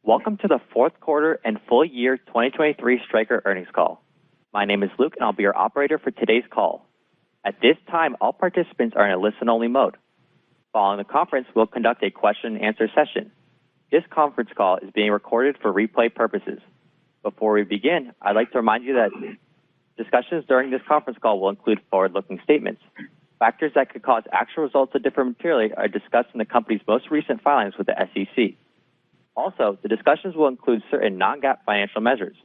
Welcome to the fourth quarter and full year 2023 Stryker earnings call. My name is Luke, and I'll be your operator for today's call. At this time, all participants are in a listen-only mode. Following the conference, we'll conduct a question-and-answer session. This conference call is being recorded for replay purposes. Before we begin, I'd like to remind you that discussions during this conference call will include forward-looking statements. Factors that could cause actual results to differ materially are discussed in the company's most recent filings with the SEC. Also, the discussions will include certain non-GAAP financial measures.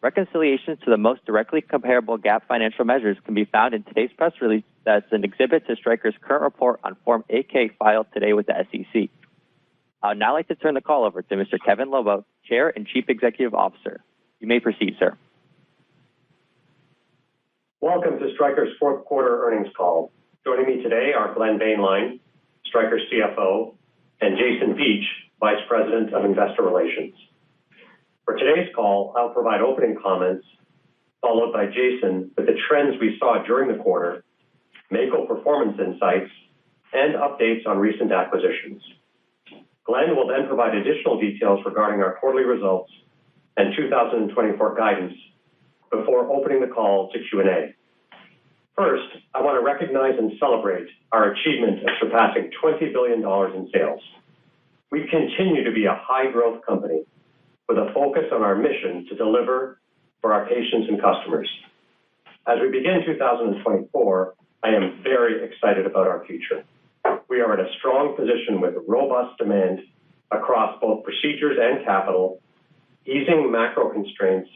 Reconciliations to the most directly comparable GAAP financial measures can be found in today's press release that's an exhibit to Stryker's current report on Form 8-K filed today with the SEC. I would now like to turn the call over to Mr. Kevin Lobo, Chair and Chief Executive Officer. You may proceed, sir. Welcome to Stryker's fourth quarter earnings call. Joining me today are Glenn Boehnlein, Stryker's CFO, and Jason Beach, Vice President of Investor Relations. For today's call, I'll provide opening comments, followed by Jason with the trends we saw during the quarter, Mako performance insights, and updates on recent acquisitions. Glenn will then provide additional details regarding our quarterly results and 2024 guidance before opening the call to Q&A. First, I want to recognize and celebrate our achievement of surpassing $20 billion in sales. We continue to be a high-growth company with a focus on our mission to deliver for our patients and customers. As we begin 2024, I am very excited about our future. We are in a strong position with robust demand across both procedures and capital, easing macro constraints,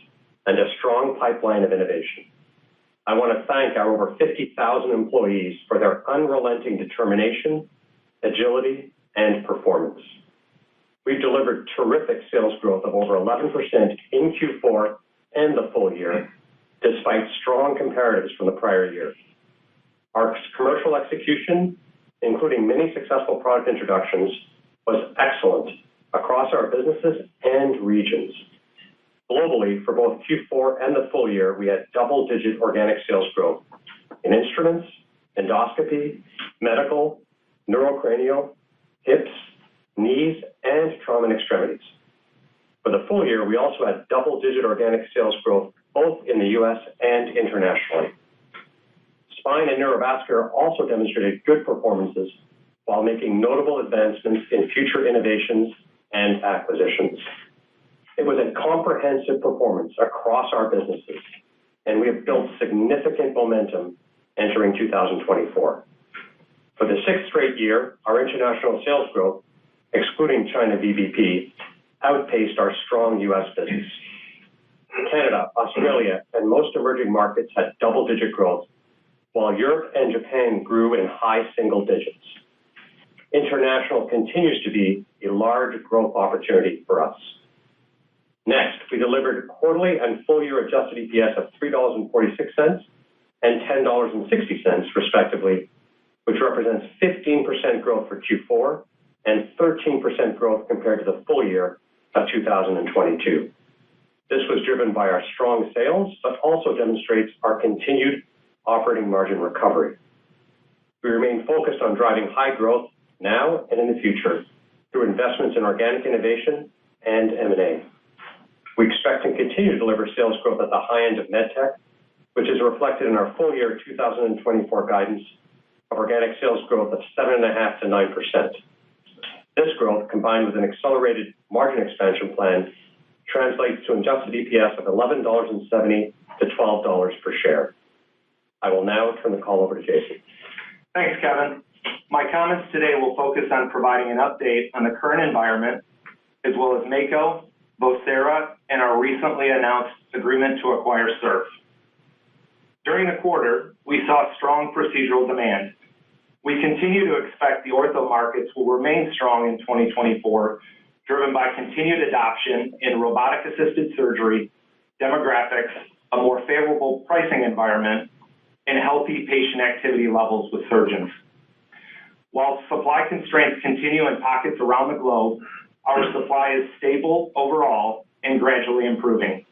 and a strong pipeline of innovation. I want to thank our over 50,000 employees for their unrelenting determination, agility, and performance. We've delivered terrific sales growth of over 11% in Q4 and the full year, despite strong comparatives from the prior year. Our commercial execution, including many successful product introductions, was excellent across our businesses and regions. Globally, for both Q4 and the full year, we had double-digit organic sales growth in instruments, endoscopy, medical, neurocranial, hips, knees, and trauma and extremities. For the full year, we also had double-digit organic sales growth both in the U.S. and internationally. Spine and neurovascular also demonstrated good performances while making notable advancements in future innovations and acquisitions. It was a comprehensive performance across our businesses, and we have built significant momentum entering 2024. For the sixth straight year, our international sales growth, excluding China VBP, outpaced our strong U.S. business. Canada, Australia, and most emerging markets had double-digit growth, while Europe and Japan grew in high single digits. International continues to be a large growth opportunity for us. Next, we delivered quarterly and full-year adjusted EPS of $3.46 and $10.60, respectively, which represents 15% growth for Q4 and 13% growth compared to the full year of 2022. This was driven by our strong sales, but also demonstrates our continued operating margin recovery. We remain focused on driving high growth now and in the future through investments in organic innovation and M&A. We expect to continue to deliver sales growth at the high end of MedTech, which is reflected in our full year 2024 guidance of organic sales growth of 7.5% to 9%. This growth, combined with an accelerated margin expansion plan, translates to an adjusted EPS of $11.70 to $12 per share. I will now turn the call over to Jason. Thanks, Kevin. My comments today will focus on providing an update on the current environment, as well as Mako, Vocera, and our recently announced agreement to acquire SERF. During the quarter, we saw strong procedural demand. We continue to expect the ortho markets will remain strong in 2024, driven by continued adoption in robotic-assisted surgery, demographics, a more favorable pricing environment, and healthy patient activity levels with surgeons. While supply constraints continue in pockets around the globe, our supply is stable overall and gradually improving.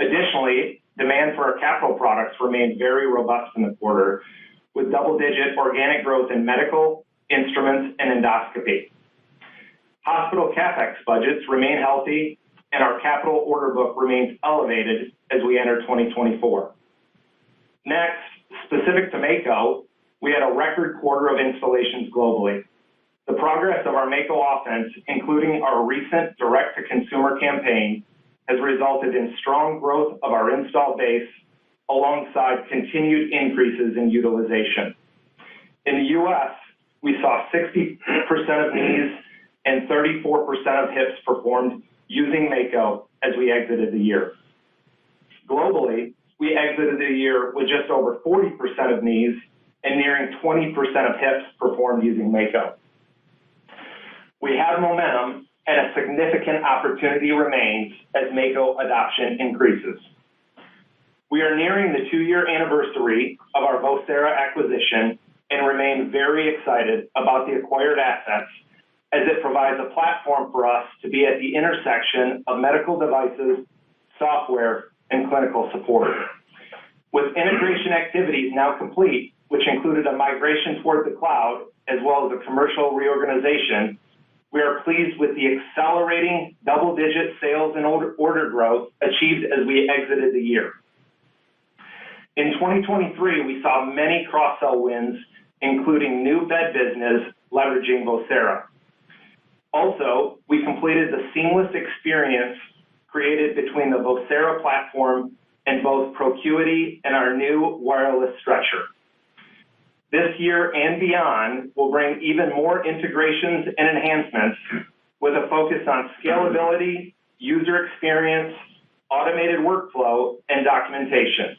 Additionally, demand for our capital products remained very robust in the quarter, with double-digit organic growth in medical, instruments, and endoscopy. Hospital CapEx budgets remain healthy, and our capital order book remains elevated as we enter 2024. Next, specific to Mako, we had a record quarter of installations globally. The progress of our Mako offense, including our recent direct-to-consumer campaign, has resulted in strong growth of our install base alongside continued increases in utilization. In the U.S., we saw 60% of knees and 34% of hips performed using Mako as we exited the year. Globally, we exited the year with just over 40% of knees and nearing 20% of hips performed using Mako. We have momentum, and a significant opportunity remains as Mako adoption increases. We are nearing the 2-year anniversary of our Vocera acquisition and remain very excited about the acquired assets as it provides a platform for us to be at the intersection of medical devices, software, and clinical support. With integration activities now complete, which included a migration toward the cloud as well as a commercial reorganization, we are pleased with the accelerating double-digit sales and order growth achieved as we exited the year. In 2023, we saw many cross-sell wins, including new bed business leveraging Vocera. Also, we completed the seamless experience created between the Vocera platform and both Procuity and our new wireless stretcher. This year and beyond will bring even more integrations and enhancements with a focus on scalability, user experience, automated workflow, and documentation.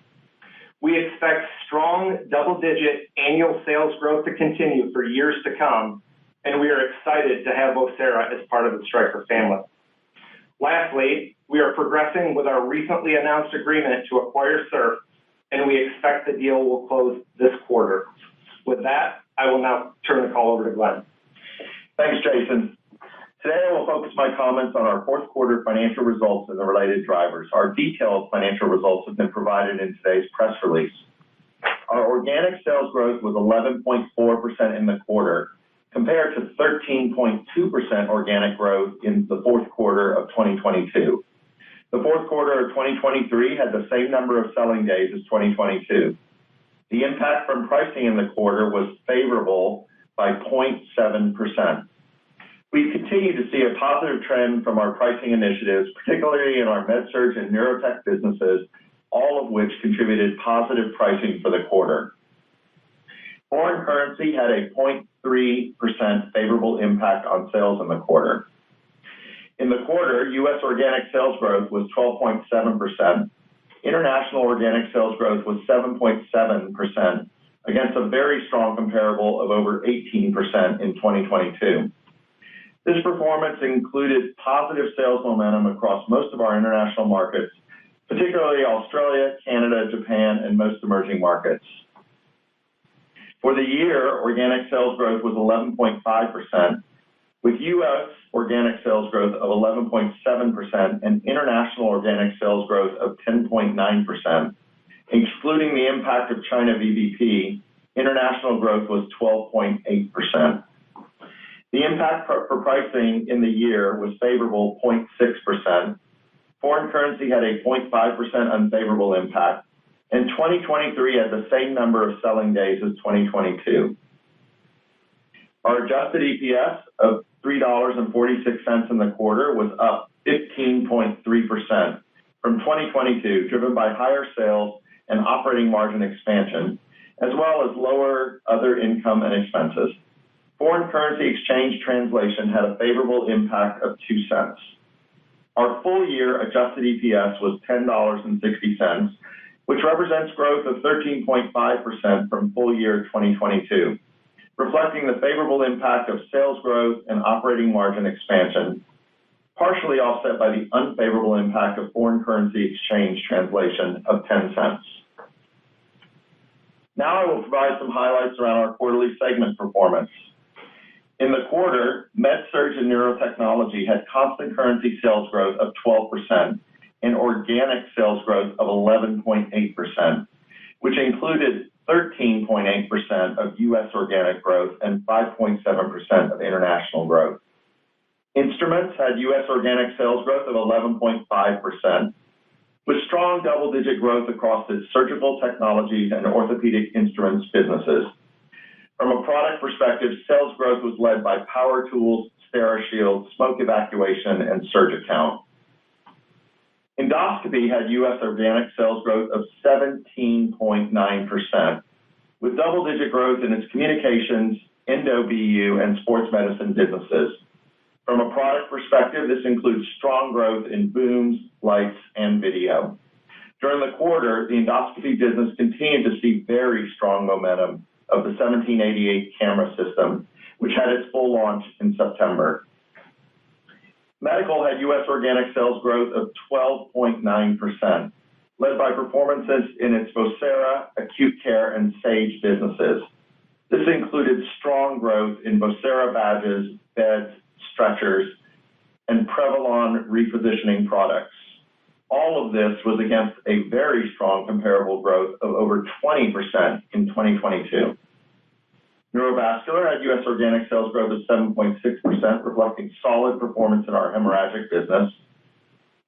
We expect strong double-digit annual sales growth to continue for years to come, and we are excited to have Vocera as part of the Stryker family. Lastly, we are progressing with our recently announced agreement to acquire SYK, and we expect the deal will close this quarter. With that, I will now turn the call over to Glenn. Thanks, Jason. Today, I will focus my comments on our fourth quarter financial results and the related drivers. Our detailed financial results have been provided in today's press release. Our organic sales growth was 11.4% in the quarter, compared to 13.2% organic growth in the fourth quarter of 2022. The fourth quarter of 2023 had the same number of selling days as 2022. The impact from pricing in the quarter was favorable by 0.7%. We continue to see a positive trend from our pricing initiatives, particularly in our MedSurg and Neurotech businesses, all of which contributed positive pricing for the quarter. Foreign currency had a 0.3% favorable impact on sales in the quarter. In the quarter, U.S. organic sales growth was 12.7%. International organic sales growth was 7.7% against a very strong comparable of over 18% in 2022. This performance included positive sales momentum across most of our international markets, particularly Australia, Canada, Japan, and most emerging markets. For the year, organic sales growth was 11.5%, with U.S. organic sales growth of 11.7% and international organic sales growth of 10.9%. Excluding the impact of China VBP, international growth was 12.8%. The impact for pricing in the year was favorable 0.6%. Foreign currency had a 0.5% unfavorable impact, and 2023 had the same number of selling days as 2022. Our adjusted EPS of $3.46 in the quarter was up 15.3% from 2022, driven by higher sales and operating margin expansion, as well as lower other income and expenses. Foreign currency exchange translation had a favorable impact of 2 cents. Our full-year adjusted EPS was $10.60, which represents growth of 13.5% from full-year 2022, reflecting the favorable impact of sales growth and operating margin expansion, partially offset by the unfavorable impact of foreign currency exchange translation of 10 cents. Now I will provide some highlights around our quarterly segment performance. In the quarter, MedSurg and Neurotechnology had constant currency sales growth of 12% and organic sales growth of 11.8%, which included 13.8% of U.S. organic growth and 5.7% of international growth. Instruments had U.S. organic sales growth of 11.5%, with strong double-digit growth across its surgical technologies and orthopedic instruments businesses. From a product perspective, sales growth was led by power tools, Steri-Shield, smoke evacuation, and SurgiCount. Endoscopy had U.S. organic sales growth of 17.9%, with double-digit growth in its communications, endo-BU, and sports medicine businesses. From a product perspective, this includes strong growth in booms, lights, and video. During the quarter, the endoscopy business continued to see very strong momentum of the 1788 camera system, which had its full launch in September. Medical had U.S. organic sales growth of 12.9%, led by performances in its Vocera, acute care, and Sage businesses. This included strong growth in Vocera badges, beds, stretchers, and Prevalon repositioning products. All of this was against a very strong comparable growth of over 20% in 2022. Neurovascular had U.S. organic sales growth of 7.6%, reflecting solid performance in our hemorrhagic business.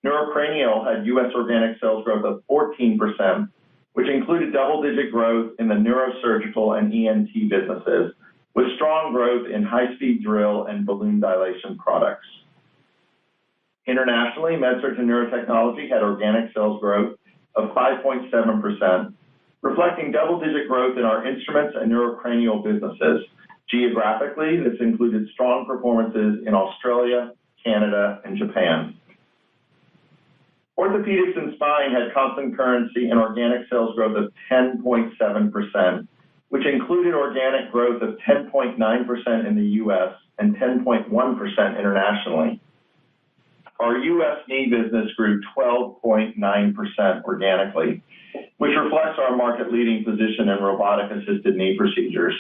Neurocranial had U.S. organic sales growth of 14%, which included double-digit growth in the neurosurgical and ENT businesses, with strong growth in high-speed drill and balloon dilation products. Internationally, MedSurg and Neurotechnology had organic sales growth of 5.7%, reflecting double-digit growth in our instruments and neurocranial businesses. Geographically, this included strong performances in Australia, Canada, and Japan. Orthopedics and Spine had constant currency and organic sales growth of 10.7%, which included organic growth of 10.9% in the U.S. and 10.1% internationally. Our U.S. knee business grew 12.9% organically, which reflects our market-leading position in robotic-assisted knee procedures.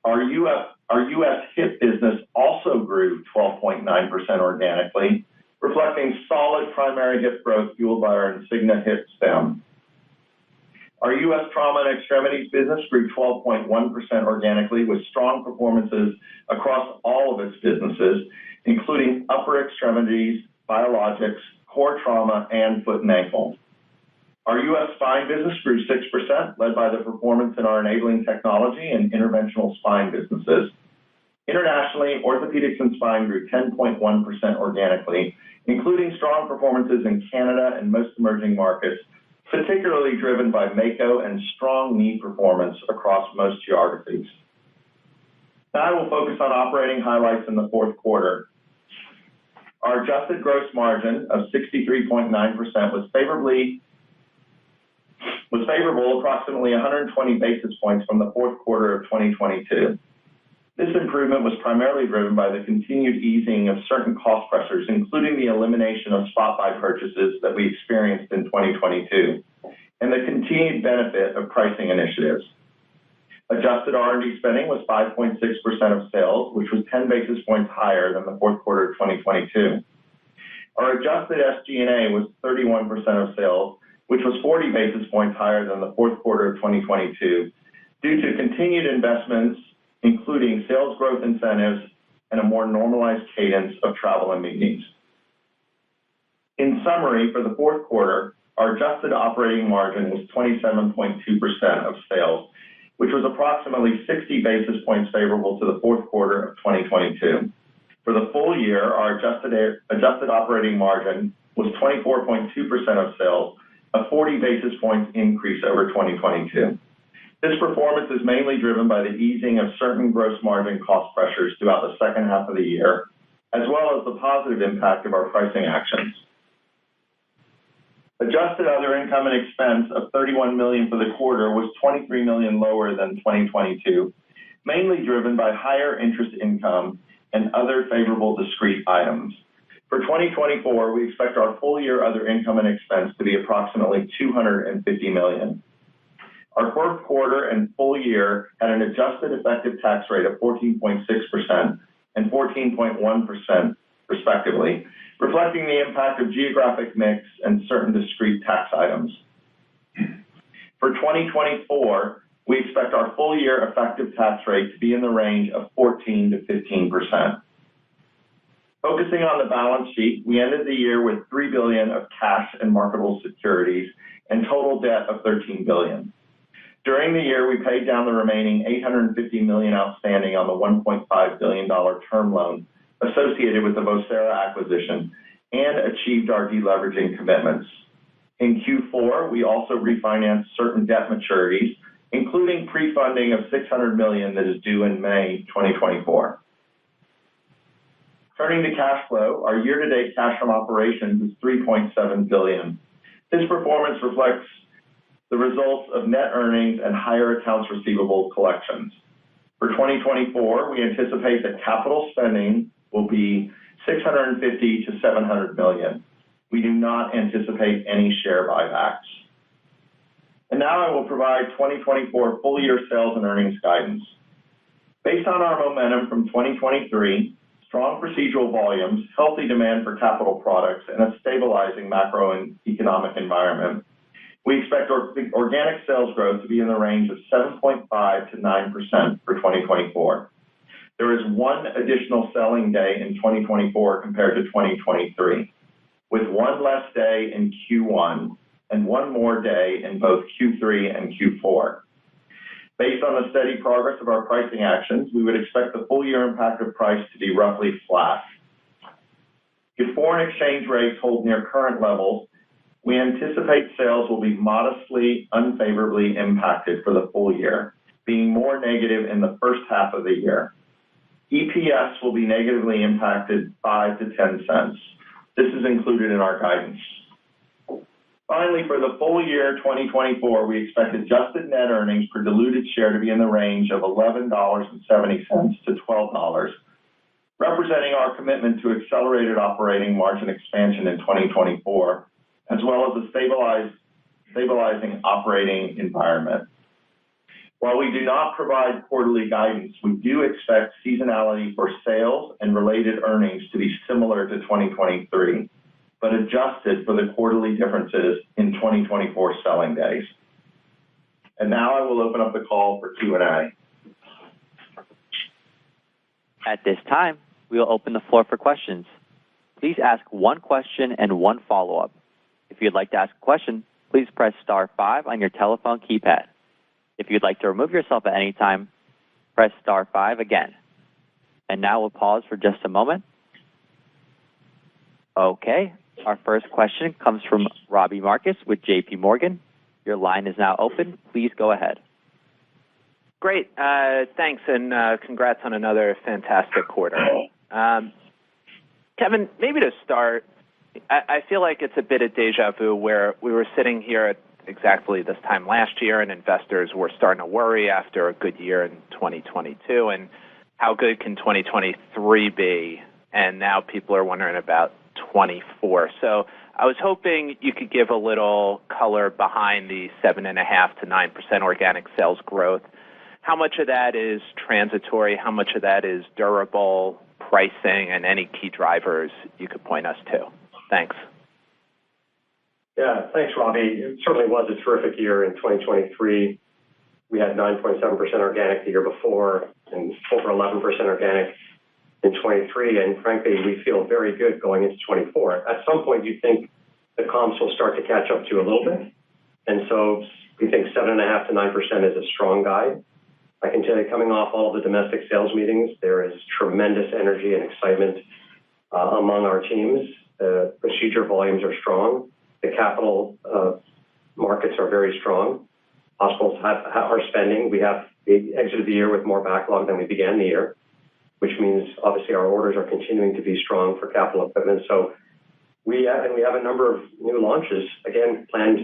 Our U.S. hip business also grew 12.9% organically, reflecting solid primary hip growth fueled by our Insignia hip stem. Our U.S. trauma and extremities business grew 12.1% organically, with strong performances across all of its businesses, including upper extremities, biologics, core trauma, and foot and ankle. Our U.S. spine business grew 6%, led by the performance in our enabling technology and interventional spine businesses. Internationally, orthopedics and spine grew 10.1% organically, including strong performances in Canada and most emerging markets, particularly driven by Mako and strong knee performance across most geographies. Now I will focus on operating highlights in the fourth quarter. Our adjusted gross margin of 63.9% was favorable approximately 120 basis points from the fourth quarter of 2022. This improvement was primarily driven by the continued easing of certain cost pressures, including the elimination of spot buy purchases that we experienced in 2022, and the continued benefit of pricing initiatives. Adjusted R&D spending was 5.6% of sales, which was 10 basis points higher than the fourth quarter of 2022. Our adjusted SG&A was 31% of sales, which was 40 basis points higher than the fourth quarter of 2022, due to continued investments, including sales growth incentives and a more normalized cadence of travel and meetings. In summary, for the fourth quarter, our adjusted operating margin was 27.2% of sales, which was approximately 60 basis points favorable to the fourth quarter of 2022. For the full year, our adjusted operating margin was 24.2% of sales, a 40 basis points increase over 2022. This performance is mainly driven by the easing of certain gross margin cost pressures throughout the second half of the year, as well as the positive impact of our pricing actions. Adjusted other income and expense of $31 million for the quarter was $23 million lower than 2022, mainly driven by higher interest income and other favorable discrete items. For 2024, we expect our full year other income and expense to be approximately $250 million. Our fourth quarter and full year had an adjusted effective tax rate of 14.6% and 14.1%, respectively, reflecting the impact of geographic mix and certain discrete tax items. For 2024, we expect our full year effective tax rate to be in the range of 14 to 15%. Focusing on the balance sheet, we ended the year with $3 billion of cash and marketable securities and total debt of $13 billion. During the year, we paid down the remaining $850 million outstanding on the $1.5 billion term loan associated with the Vocera acquisition and achieved our deleveraging commitments. In Q4, we also refinanced certain debt maturities, including pre-funding of $600 million that is due in May 2024. Turning to cash flow, our year-to-date cash from operations is $3.7 billion. This performance reflects the results of net earnings and higher accounts receivable collections. For 2024, we anticipate that capital spending will be $650 to $700 million. We do not anticipate any share buybacks. And now I will provide 2024 full-year sales and earnings guidance. Based on our momentum from 2023, strong procedural volumes, healthy demand for capital products, and a stabilizing macroeconomic environment, we expect organic sales growth to be in the range of 7.5% to 9% for 2024. There is one additional selling day in 2024 compared to 2023, with one less day in Q1 and one more day in both Q3 and Q4. Based on the steady progress of our pricing actions, we would expect the full-year impact of price to be roughly flat. If foreign exchange rates hold near current levels, we anticipate sales will be modestly unfavorably impacted for the full year, being more negative in the first half of the year. EPS will be negatively impacted 5 to 10 cents. This is included in our guidance. Finally, for the full year 2024, we expect adjusted net earnings per diluted share to be in the range of $11.70 to $12, representing our commitment to accelerated operating margin expansion in 2024, as well as a stabilizing operating environment. While we do not provide quarterly guidance, we do expect seasonality for sales and related earnings to be similar to 2023, but adjusted for the quarterly differences in 2024 selling days. And now I will open up the call for Q&A. At this time, we will open the floor for questions. Please ask one question and one follow-up. If you'd like to ask a question, please press star 5 on your telephone keypad. If you'd like to remove yourself at any time, press star 5 again. And now we'll pause for just a moment. Okay, our first question comes from Robbie Marcus with JP Morgan. Your line is now open. Please go ahead. Great. Thanks, and congrats on another fantastic quarter. Kevin, maybe to start, I feel like it's a bit of deja vu where we were sitting here at exactly this time last year and investors were starting to worry after a good year in 2022 and how good can 2023 be, and now people are wondering about 24. So I was hoping you could give a little color behind the 7.5% to 9% organic sales growth. How much of that is transitory? How much of that is durable pricing, and any key drivers you could point us to? Thanks. Yeah, thanks, Robbie. It certainly was a terrific year in 2023. We had 9.7% organic the year before and over 11% organic in 23. And frankly, we feel very good going into 24. At some point, you think the comps will start to catch up to you a little bit. And so we think 7.5% to 9% is a strong guide. I can tell you, coming off all the domestic sales meetings, there is tremendous energy and excitement among our teams. The procedure volumes are strong. The capital markets are very strong. Hospitals are spending. We exited the year with more backlog than we began the year, which means obviously our orders are continuing to be strong for capital equipment. So we have a number of new launches, again, planned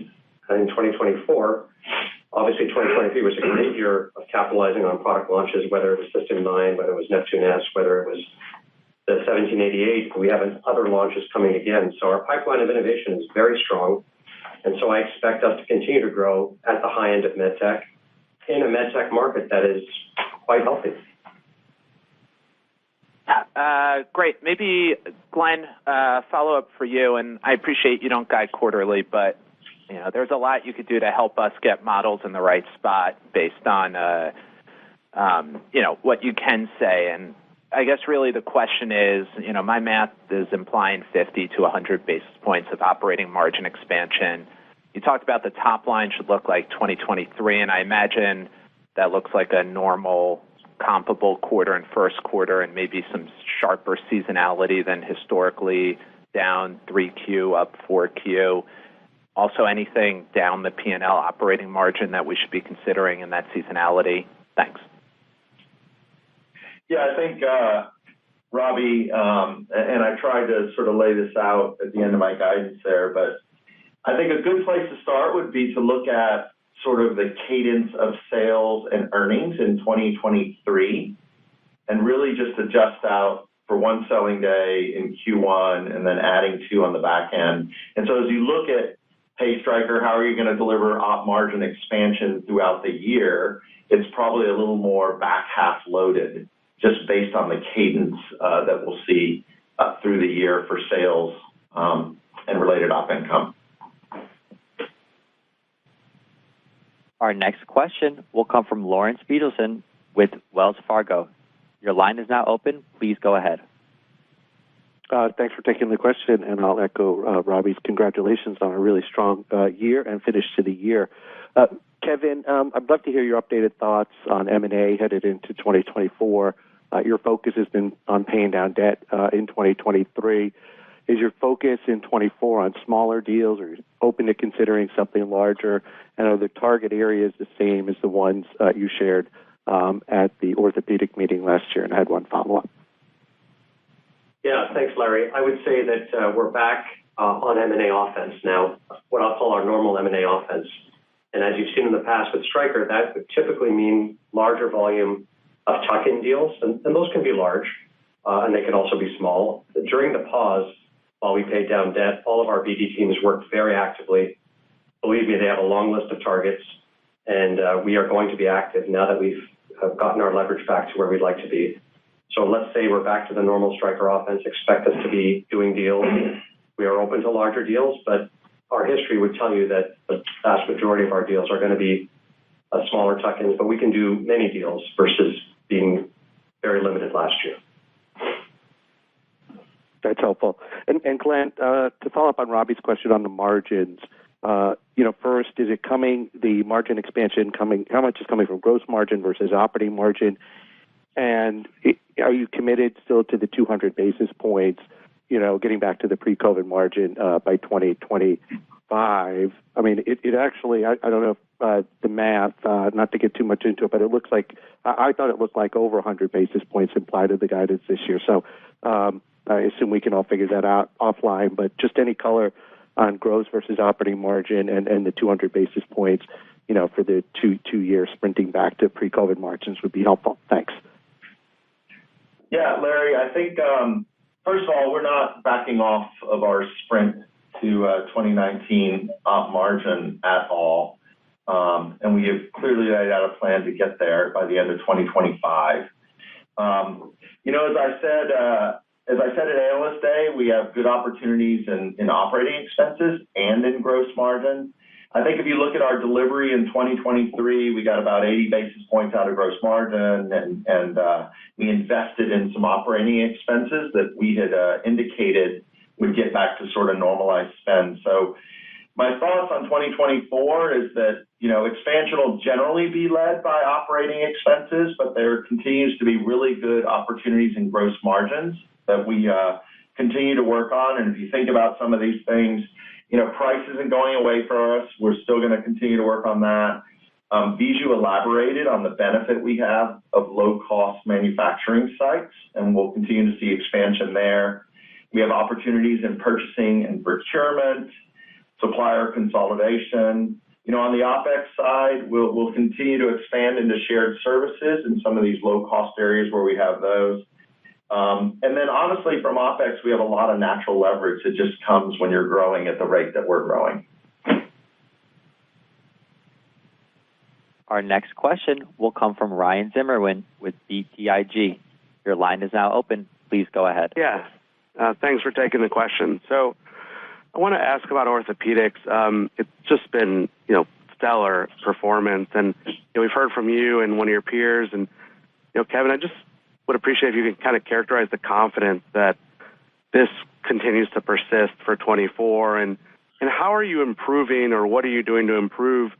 in 2024. Obviously, 2023 was a great year of capitalizing on product launches, whether it was System 9, whether it was Neptune S, whether it was the 1788. We have other launches coming again. So our pipeline of innovation is very strong. And so I expect us to continue to grow at the high end of medtech in a medtech market that is quite healthy. Great. Maybe, Glenn, follow-up for you. And I appreciate you don't guide quarterly, but there's a lot you could do to help us get models in the right spot based on what you can say. And I guess really the question is, my math is implying 50 to 100 basis points of operating margin expansion. You talked about the top line should look like 2023, and I imagine that looks like a normal comparable quarter in first quarter and maybe some sharper seasonality than historically, down 3Q, up 4Q. Also, anything down the P&L operating margin that we should be considering in that seasonality? Thanks. Yeah, I think, Robbie, and I tried to sort of lay this out at the end of my guidance there, but I think a good place to start would be to look at sort of the cadence of sales and earnings in 2023 and really just adjust out for one selling day in Q1 and then adding 2 on the back end. And so as you look at, hey, Stryker, how are you going to deliver op margin expansion throughout the year? It's probably a little more back half loaded, just based on the cadence that we'll see through the year for sales and related op income. Our next question will come from Lawrence Biedelson with Wells Fargo. Your line is now open. Please go ahead. Thanks for taking the question, and I'll echo Robbie's congratulations on a really strong year and finish to the year. Kevin, I'd love to hear your updated thoughts on M&A headed into 2024. Your focus has been on paying down debt in 2023. Is your focus in 24 on smaller deals, or are you open to considering something larger? And are the target areas the same as the ones you shared at the orthopedic meeting last year? And I had one follow-up. Yeah, thanks, Larry. I would say that we're back on M&A offense now, what I'll call our normal M&A offense. And as you've seen in the past with Stryker, that would typically mean larger volume of tuck-in deals, and those can be large, and they can also be small. During the pause, while we paid down debt, all of our BD teams worked very actively. Believe me, they have a long list of targets, and we are going to be active now that we've gotten our leverage back to where we'd like to be. So let's say we're back to the normal Stryker offense. Expect us to be doing deals. We are open to larger deals, but our history would tell you that the vast majority of our deals are going to be smaller tuck-ins, but we can do many deals versus being very limited last year. That's helpful. And Glenn, to follow up on Robbie's question on the margins, first, is it the margin expansion how much is coming from gross margin versus operating margin? And are you committed still to the 200 basis points, getting back to the pre-COVID margin by 2025? I mean, it actually, I don't know if the math, not to get too much into it, but it looks like, I thought it looked like over 100 basis points implied in the guidance this year. So I assume we can all figure that out offline, but just any color on gross versus operating margin and the 200 basis points, for the two years sprinting back to pre-COVID margins would be helpful. Thanks. Yeah, Larry, I think, first of all, we're not backing off of our sprint to 2019 op margin at all. And we have clearly laid out a plan to get there by the end of 2025. As I said at Analyst Day, we have good opportunities in operating expenses and in gross margin. I think if you look at our delivery in 2023, we got about 80 basis points out of gross margin, and we invested in some operating expenses that we had indicated would get back to sort of normalized spend. So my thoughts on 2024 is that, expansion will generally be led by operating expenses, but there continues to be really good opportunities in gross margins that we continue to work on. And if you think about some of these things, price isn't going away for us. We're still going to continue to work on that. Bijou elaborated on the benefit we have of low-cost manufacturing sites, and we'll continue to see expansion there. We have opportunities in purchasing and procurement, supplier consolidation. On the OpEx side, we'll continue to expand into shared services in some of these low-cost areas where we have those. And then honestly, from OpEx, we have a lot of natural leverage that just comes when you're growing at the rate that we're growing. Our next question will come from Ryan Zimmerman with BTIG. Your line is now open. Please go ahead. Yeah, thanks for taking the question. So I want to ask about orthopedics. It's just been, stellar performance, and we've heard from you and one of your peers, and Kevin, I just would appreciate if you could kind of characterize the confidence that this continues to persist for 24, and how are you improving, or what are you doing to improve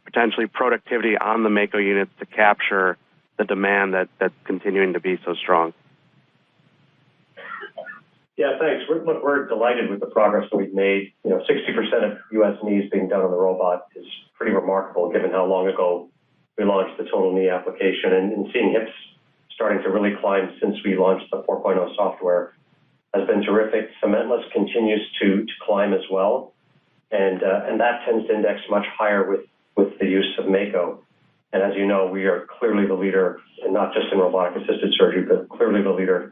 potentially productivity on the Mako units to capture the demand that's continuing to be so strong? Yeah, thanks. We're delighted with the progress that we've made. 60% of U.S. knees being done on the robot is pretty remarkable given how long ago we launched the total knee application, and seeing hips starting to really climb since we launched the 4.0 software has been terrific. Cementless continues to climb as well, and that tends to index much higher with the use of Mako. And as you know, we are clearly the leader, and not just in robotic-assisted surgery, but clearly the leader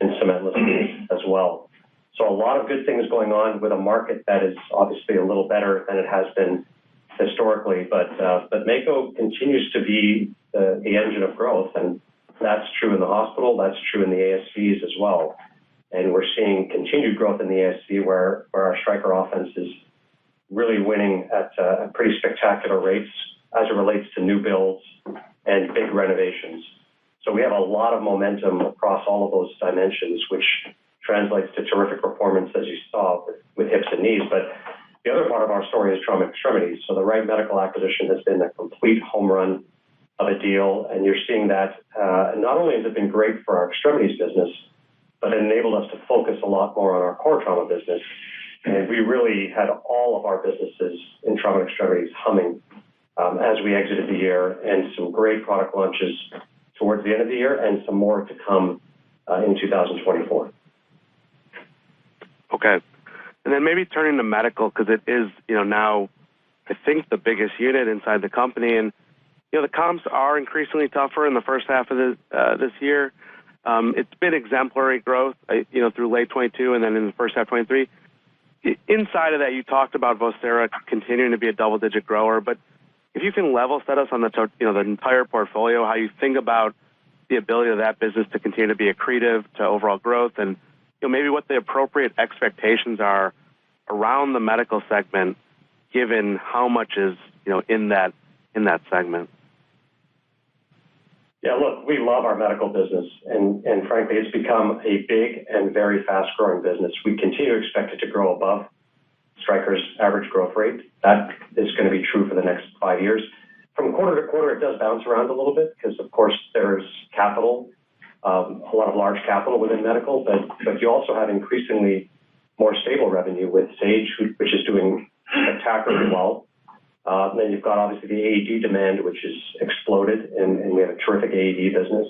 in cementless knees as well. So a lot of good things going on with a market that is obviously a little better than it has been historically, but Mako continues to be the engine of growth, and that's true in the hospital, that's true in the ASCs as well. And we're seeing continued growth in the ASC where our Stryker offense is really winning at pretty spectacular rates as it relates to new builds and big renovations. So we have a lot of momentum across all of those dimensions, which translates to terrific performance, as you saw, with hips and knees. But the other part of our story is trauma extremities. So the Wright Medical acquisition has been a complete home run of a deal, and you're seeing that not only has it been great for our extremities business, but it enabled us to focus a lot more on our core trauma business. And we really had all of our businesses in trauma extremities humming as we exited the year, and some great product launches towards the end of the year and some more to come in 2024. Okay. And then maybe turning to medical, because it is, now I think the biggest unit inside the company, and the comps are increasingly tougher in the first half of this year. It's been exemplary growth, through late 22 and then in the first half 23. Inside of that, you talked about Vocera continuing to be a double-digit grower, but if you can level set us on the entire portfolio, how you think about the ability of that business to continue to be accretive to overall growth, and maybe what the appropriate expectations are around the medical segment, given how much is in that segment. Yeah, look, we love our medical business, and frankly, it's become a big and very fast-growing business. We continue to expect it to grow above Stryker's average growth rate. That is going to be true for the next 5 years. From quarter to quarter, it does bounce around a little bit because, of course, there's capital, a lot of large capital within medical, but you also have increasingly more stable revenue with Sage, which is doing spectacularly well. Then you've got obviously the AED demand, which has exploded, and we have a terrific AED business.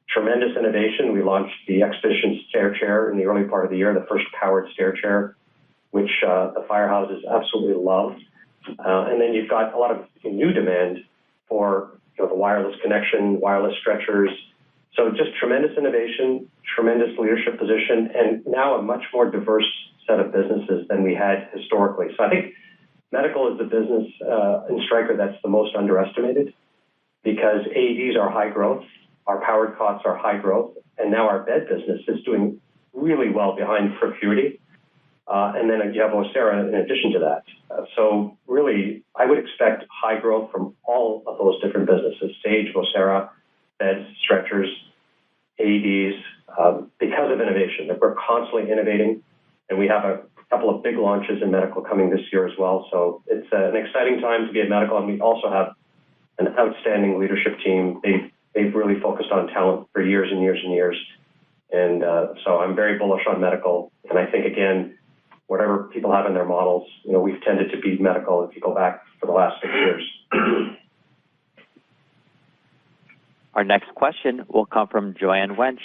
Tremendous innovation. We launched the Expedition stair chair in the early part of the year, the first powered stair chair, which the firehouses absolutely love. And then you've got a lot of new demand for the wireless connection, wireless stretchers. So just tremendous innovation, tremendous leadership position, and now a much more diverse set of businesses than we had historically. So I think medical is the business in Stryker that's the most underestimated, because AEDs are high growth, our powered cots are high growth, and now our bed business is doing really well behind Procuity. And then you have Vocera in addition to that. So really, I would expect high growth from all of those different businesses, Sage, Vocera, beds, stretchers, AEDs, because of innovation. That we're constantly innovating, and we have a couple of big launches in medical coming this year as well. So it's an exciting time to be at medical, and we also have an outstanding leadership team. They've really focused on talent for years and years and years. And so I'm very bullish on medical. And I think, again, whatever people have in their models, we've tended to beat medical if you go back for the last 6 years. Our next question will come from Joanne Wuensch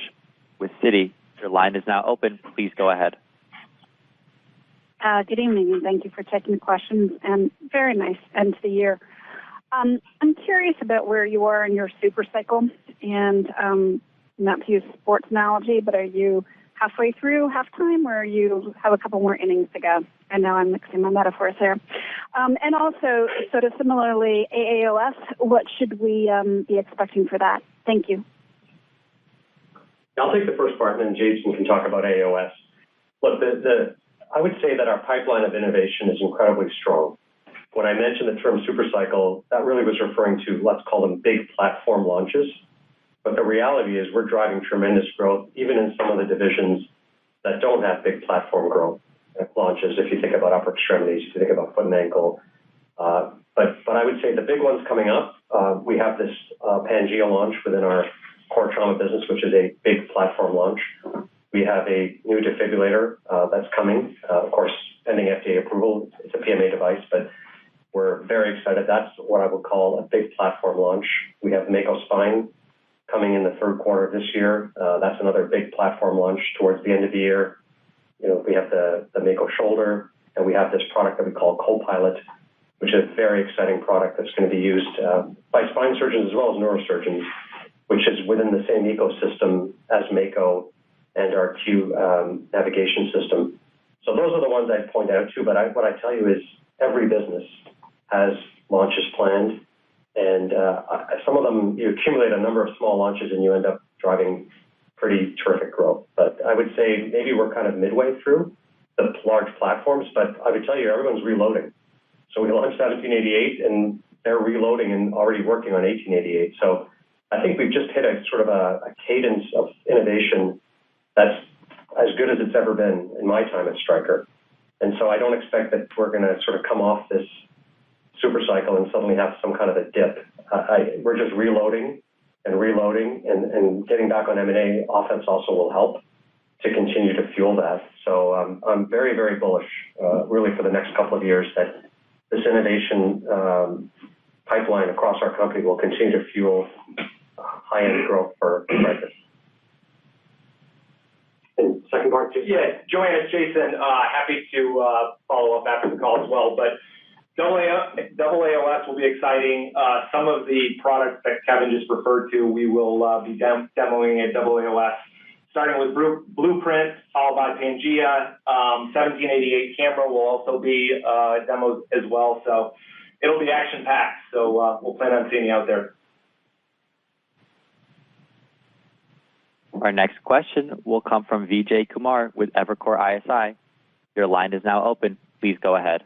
with Citi. Your line is now open. Please go ahead. Good evening, and thank you for taking the questions, and very nice end to the year. I'm curious about where you are in your super cycle, and not to use a sports analogy, but are you halfway through halftime, or you have a couple more innings to go? I know I'm mixing my metaphors there. And also, sort of similarly, AAOS, what should we be expecting for that? Thank you. I'll take the first part, and then Jason can talk about AAOS. Look, I would say that our pipeline of innovation is incredibly strong. When I mentioned the term super cycle, that really was referring to, let's call them big platform launches. But the reality is we're driving tremendous growth, even in some of the divisions that don't have big platform growth launches. If you think about upper extremities, if you think about foot and ankle. But I would say the big ones coming up, we have this Pangea launch within our core trauma business, which is a big platform launch. We have a new defibrillator that's coming, of course, pending FDA approval. It's a PMA device, but we're very excited. That's what I would call a big platform launch. We have Mako Spine coming in the third quarter of this year. That's another big platform launch towards the end of the year. We have the Mako Shoulder, and we have this product that we call Copilot, which is a very exciting product that's going to be used by spine surgeons as well as neurosurgeons, which is within the same ecosystem as Mako and our Q navigation system. So those are the ones I'd point out to, but what I tell you is every business has launches planned, and some of them, you accumulate a number of small launches and you end up driving pretty terrific growth. But I would say maybe we're kind of midway through the large platforms, but I would tell you everyone's reloading. So we launched 1788, and they're reloading and already working on 1888. So I think we've just hit a sort of a cadence of innovation that's as good as it's ever been in my time at Stryker. And so I don't expect that we're going to sort of come off this super cycle and suddenly have some kind of a dip. We're just reloading and getting back on M&A offense also will help to continue to fuel that. So I'm very, very bullish, really, for the next couple of years that this innovation pipeline across our company will continue to fuel high-end growth for Stryker. And second part, Jason? Yeah, Joanne, it's Jason. Happy to follow up after the call as well. But AAOS will be exciting. Some of the products that Kevin just referred to, we will be demoing at AAOS, starting with Blueprint, followed by Pangea. 1788 camera will also be demos as well. So it'll be action-packed. So we'll plan on seeing you out there. Our next question will come from Vijay Kumar with Evercore ISI. Your line is now open. Please go ahead.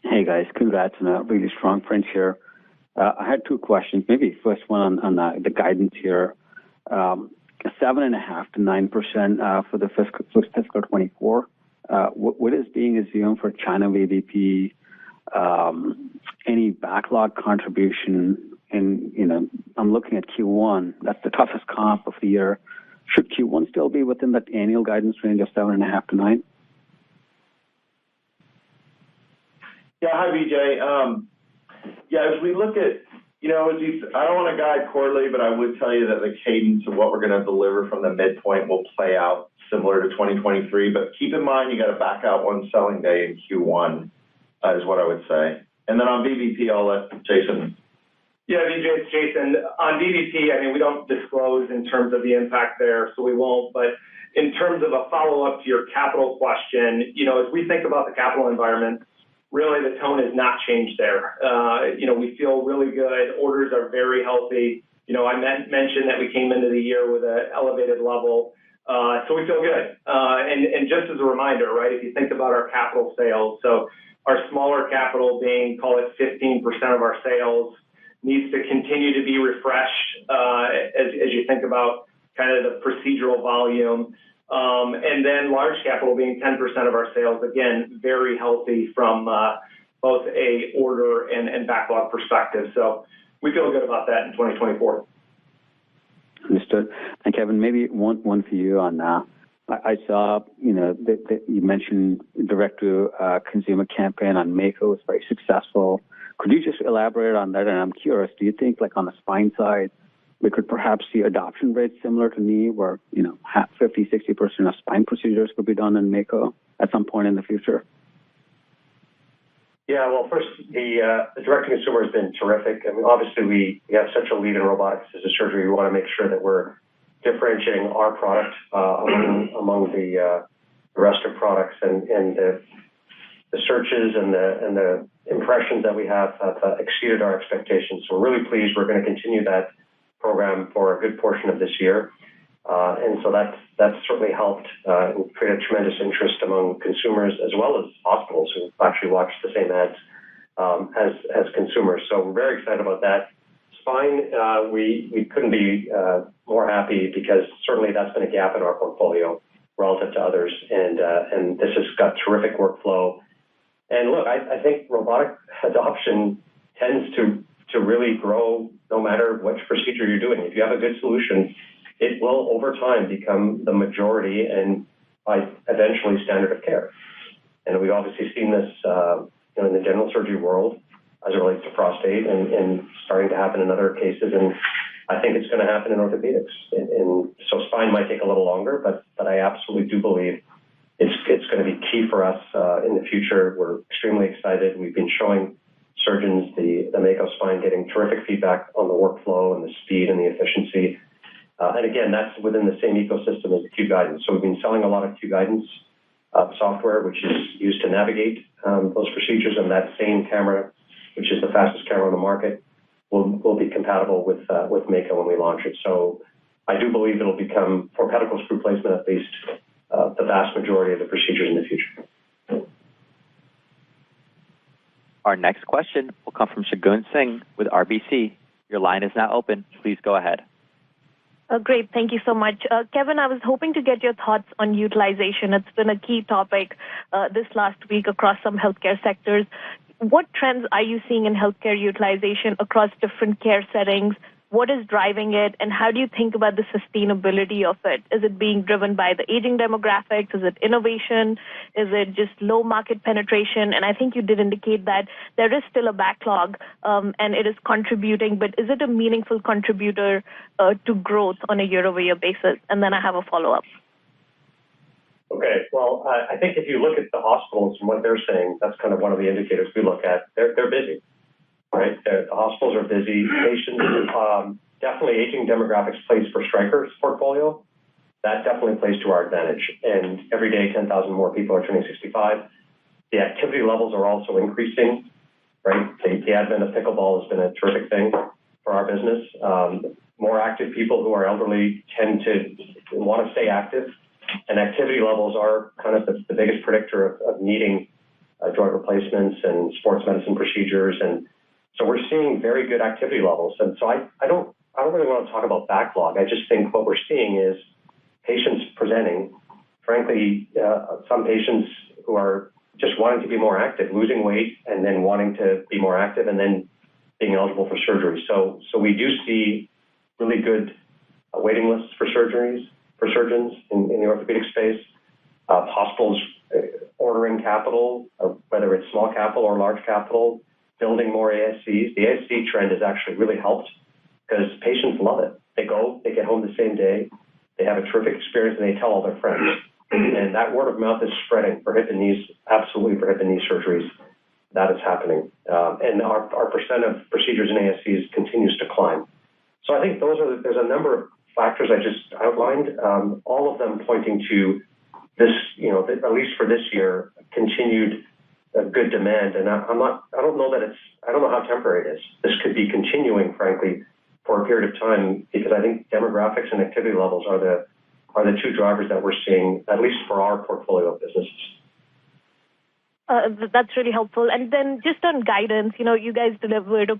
Hey, guys. Congrats on a really strong print here. I had two questions. Maybe first one on the guidance here. 7.5% to 9% for the fiscal 24. What is being assumed for China VBP? Any backlog contribution? And, I'm looking at Q1. That's the toughest comp of the year. Should Q1 still be within that annual guidance range of 7.5% to 9%? Yeah, hi, Vijay. As we look at, I don't want to guide quarterly, but I would tell you that the cadence of what we're going to deliver from the midpoint will play out similar to 2023. But keep in mind, you got to back out one selling day in Q1, is what I would say. And then on VBP, I'll let Jason. Yeah, Vijay, it's Jason. On VBP, we don't disclose in terms of the impact there, so we won't. But in terms of a follow-up to your capital question, as we think about the capital environment, really the tone has not changed there. We feel really good. Orders are very healthy. I mentioned that we came into the year with an elevated level, so we feel good. And just as a reminder, right, if you think about our capital sales, so our smaller capital being, call it 15% of our sales, needs to continue to be refreshed as you think about kind of the procedural volume. And then large capital being 10% of our sales, again, very healthy from both a order and backlog perspective. So we feel good about that in 2024. Understood. And Kevin, maybe one for you on that. I saw, that you mentioned direct-to-consumer campaign on Mako was very successful. Could you just elaborate on that? And I'm curious, do you think, like on the spine side, we could perhaps see adoption rates similar to knee where, 50-60% of spine procedures could be done in Mako at some point in the future? Yeah, well, first, the direct-to-consumer has been terrific. Obviously, we have such a lead in robotic assisted surgery. We want to make sure that we're differentiating our product among the rest of products, and the searches and the impressions that we have exceeded our expectations. So we're really pleased. We're going to continue that program for a good portion of this year. And so that's certainly helped create a tremendous interest among consumers as well as hospitals who actually watch the same ads as consumers. So we're very excited about that. spine, we couldn't be more happy because certainly that's been a gap in our portfolio relative to others, and this has got terrific workflow. And look, I think robotic adoption tends to really grow no matter which procedure you're doing. If you have a good solution, it will over time become the majority and eventually standard of care. And we've obviously seen this in the general surgery world as it relates to prostate and starting to happen in other cases. And I think it's going to happen in orthopedics. And so spine might take a little longer, but I absolutely do believe it's going to be key for us in the future. We're extremely excited. We've been showing surgeons the Mako spine, getting terrific feedback on the workflow and the speed and the efficiency. And again, that's within the same ecosystem as the Q Guidance. So we've been selling a lot of Q Guidance software, which is used to navigate those procedures, and that same camera, which is the fastest camera on the market, will be compatible with Mako when we launch it. So I do believe it'll become, for pedicle screw placement at least, the vast majority of the procedures in the future. Our next question will come from Shagun Singh with RBC. Your line is now open. Please go ahead. Great. Thank you so much. Kevin, I was hoping to get your thoughts on utilization. It's been a key topic this last week across some healthcare sectors. What trends are you seeing in healthcare utilization across different care settings? What is driving it, and how do you think about the sustainability of it? Is it being driven by the aging demographics? Is it innovation? Is it just low market penetration? And I think you did indicate that there is still a backlog, and it is contributing, but is it a meaningful contributor to growth on a year-over-year basis? And then I have a follow-up. Okay. Well, I think if you look at the hospitals and what they're saying, that's kind of one of the indicators we look at. They're busy. Right, the hospitals are busy. Patients, definitely aging demographics plays for Stryker's portfolio. That definitely plays to our advantage. And every day, 10,000 more people are turning 65. The activity levels are also increasing. Right, the advent of pickleball has been a terrific thing for our business. More active people who are elderly tend to want to stay active, and activity levels are kind of the biggest predictor of needing joint replacements and sports medicine procedures. And so we're seeing very good activity levels. And so I don't really want to talk about backlog. I just think what we're seeing is patients presenting, frankly, some patients who are just wanting to be more active, losing weight, and then wanting to be more active, and then being eligible for surgery. So we do see really good waiting lists for surgeries, for surgeons in the orthopedic space. Hospitals ordering capital, whether it's small capital or large capital, building more ASCs. The ASC trend has actually really helped because patients love it. They go, they get home the same day, they have a terrific experience, and they tell all their friends. And that word of mouth is spreading for hip and knees, absolutely for hip and knee surgeries. That is happening. And our percent of procedures in ASCs continues to climb. So I think there's a number of factors I just outlined, all of them pointing to this, at least for this year, continued good demand, and I don't know how temporary it is. This could be continuing, frankly, for a period of time, because I think demographics and activity levels are the two drivers that we're seeing, at least for our portfolio of businesses. That's really helpful. And then just on guidance, you guys delivered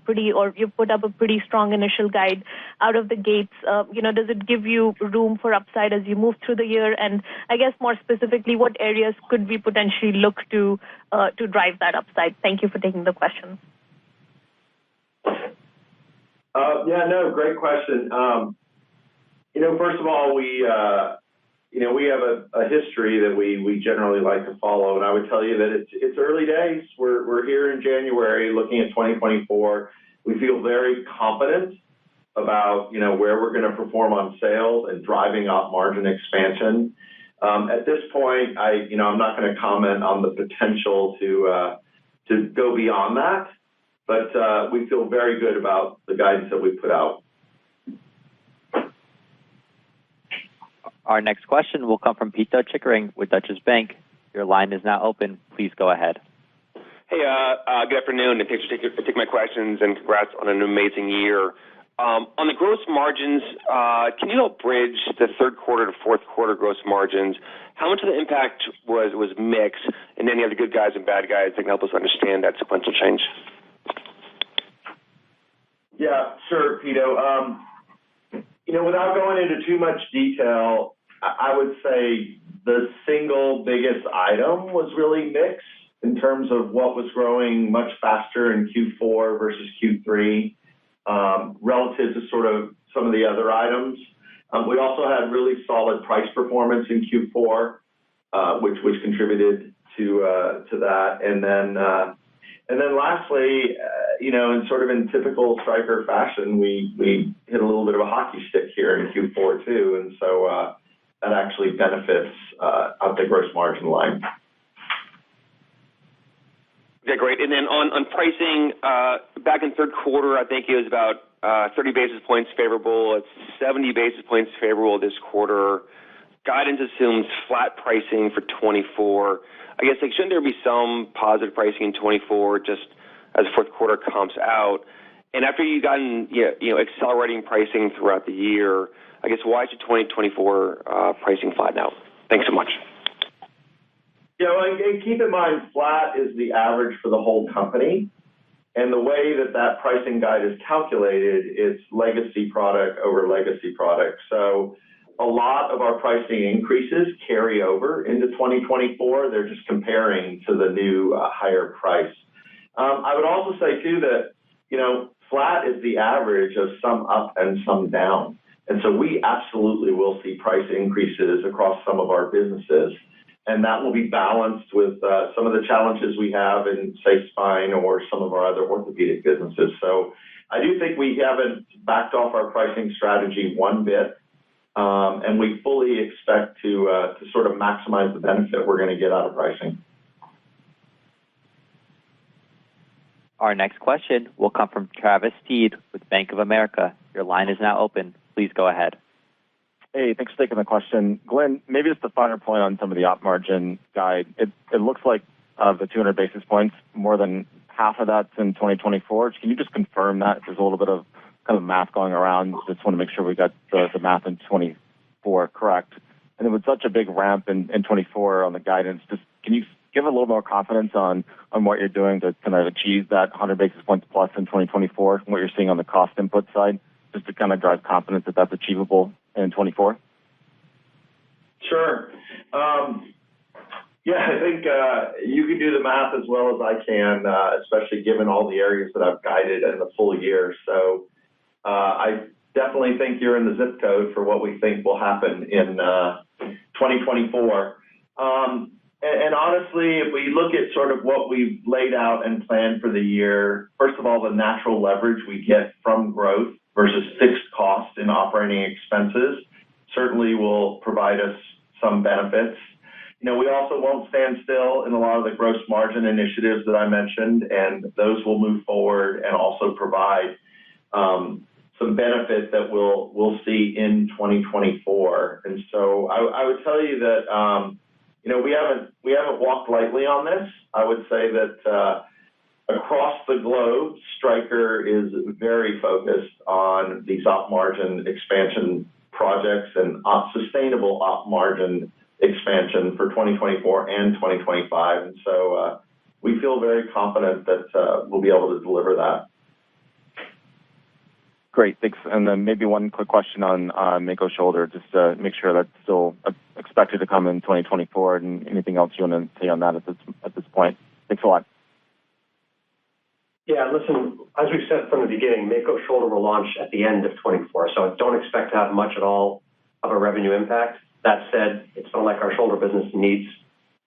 you put up a pretty strong initial guide out of the gates. Does it give you room for upside as you move through the year? And I guess more specifically, what areas could we potentially look to drive that upside? Thank you for taking the question. Great question. First of all, we have a history that we generally like to follow, and I would tell you that it's early days. We're here in January looking at 2024. We feel very confident about, where we're going to perform on sales and driving up margin expansion. At this point, I'm not going to comment on the potential to go beyond that, but we feel very good about the guidance that we put out. Our next question will come from Pito Chickering with Deutsche Bank. Your line is now open. Please go ahead. Hey, good afternoon, and thanks for taking my questions, and congrats on an amazing year. On the gross margins, can you help bridge the third quarter to fourth quarter gross margins? How much of the impact was mix, and then you have the good guys and bad guys that can help us understand that sequential change? Yeah, sure, Pito. Without going into too much detail, I would say the single biggest item was really mix in terms of what was growing much faster in Q4 versus Q3 relative to sort of some of the other items. We also had really solid price performance in Q4, which contributed to that. And then lastly, in sort of in typical Stryker fashion, we hit a little bit of a hockey stick here in Q4 too, and so that actually benefits at the gross margin line. Okay, great. And then on pricing, back in third quarter, I think it was about 30 basis points favorable. It's 70 basis points favorable this quarter. Guidance assumes flat pricing for 24. I guess, shouldn't there be some positive pricing in 24 just as fourth quarter comps out? And after you've gotten accelerating pricing throughout the year, I guess why should 2024 pricing flatten out? Thanks so much. Yeah, well, keep in mind, flat is the average for the whole company. And the way that pricing guide is calculated, it's legacy product over legacy product. So a lot of our pricing increases carry over into 2024. They're just comparing to the new higher price. I would also say, too, that, flat is the average of some up and some down. And so we absolutely will see price increases across some of our businesses. And that will be balanced with some of the challenges we have in, say, spine or some of our other orthopedic businesses. So I do think we haven't backed off our pricing strategy one bit, and we fully expect to sort of maximize the benefit we're going to get out of pricing. Our next question will come from Travis Steed with Bank of America. Your line is now open. Please go ahead. Hey, thanks for taking the question. Glenn, maybe just a finer point on some of the op margin guide. It looks like of the 200 basis points, more than half of that's in 2024. Can you just confirm that? There's a little bit of kind of math going around. Just want to make sure we got the math in 24 correct. And then with such a big ramp in 24 on the guidance, just can you give a little more confidence on what you're doing to kind of achieve that 100 basis points plus in 2024 and what you're seeing on the cost input side, just to kind of drive confidence that that's achievable in 24? Sure. I think you can do the math as well as I can, especially given all the areas that I've guided in the full year. So I definitely think you're in the zip code for what we think will happen in 2024. And honestly, if we look at sort of what we've laid out and planned for the year, first of all, the natural leverage we get from growth versus fixed cost in operating expenses certainly will provide us some benefits. We also won't stand still in a lot of the gross margin initiatives that I mentioned, and those will move forward and also provide some benefit that we'll see in 2024. And so I would tell you that we haven't walked lightly on this. I would say that across the globe, Stryker is very focused on these op margin expansion projects and sustainable op margin expansion for 2024 and 2025. And so we feel very confident that we'll be able to deliver that. Great, thanks. And then maybe one quick question on Mako Shoulder, just to make sure that's still expected to come in 2024, and anything else you want to say on that at this point. Thanks a lot. Yeah, listen, as we've said from the beginning, Mako Shoulder will launch at the end of 24, so don't expect to have much at all of a revenue impact. That said, it's not like our shoulder business needs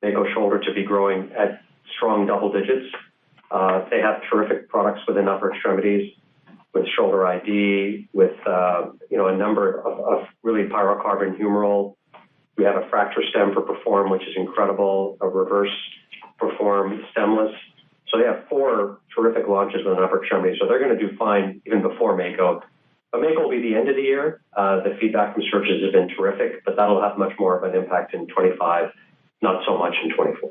Mako Shoulder to be growing at strong double digits. They have terrific products within upper extremities, with Shoulder ID, with a number of really pyrocarbon humeral. We have a fracture stem for Perform, which is incredible, a reverse Perform stemless. So they have 4 terrific launches within upper extremities. So they're going to do fine even before Mako. But Mako will be the end of the year. The feedback from surgeons has been terrific, but that'll have much more of an impact in 25, not so much in 24.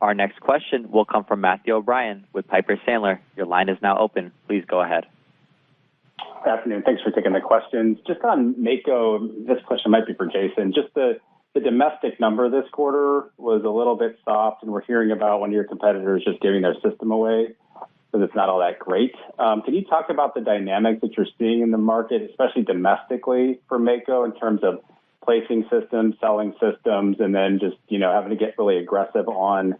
Our next question will come from Matthew O'Brien with Piper Sandler. Your line is now open. Please go ahead. Good afternoon. Thanks for taking the questions. Just on Mako, this question might be for Jason. Just the domestic number this quarter was a little bit soft, and we're hearing about one of your competitors just giving their system away. because it's not all that great. Can you talk about the dynamics that you're seeing in the market, especially domestically for Mako, in terms of placing systems, selling systems, and then just, having to get really aggressive on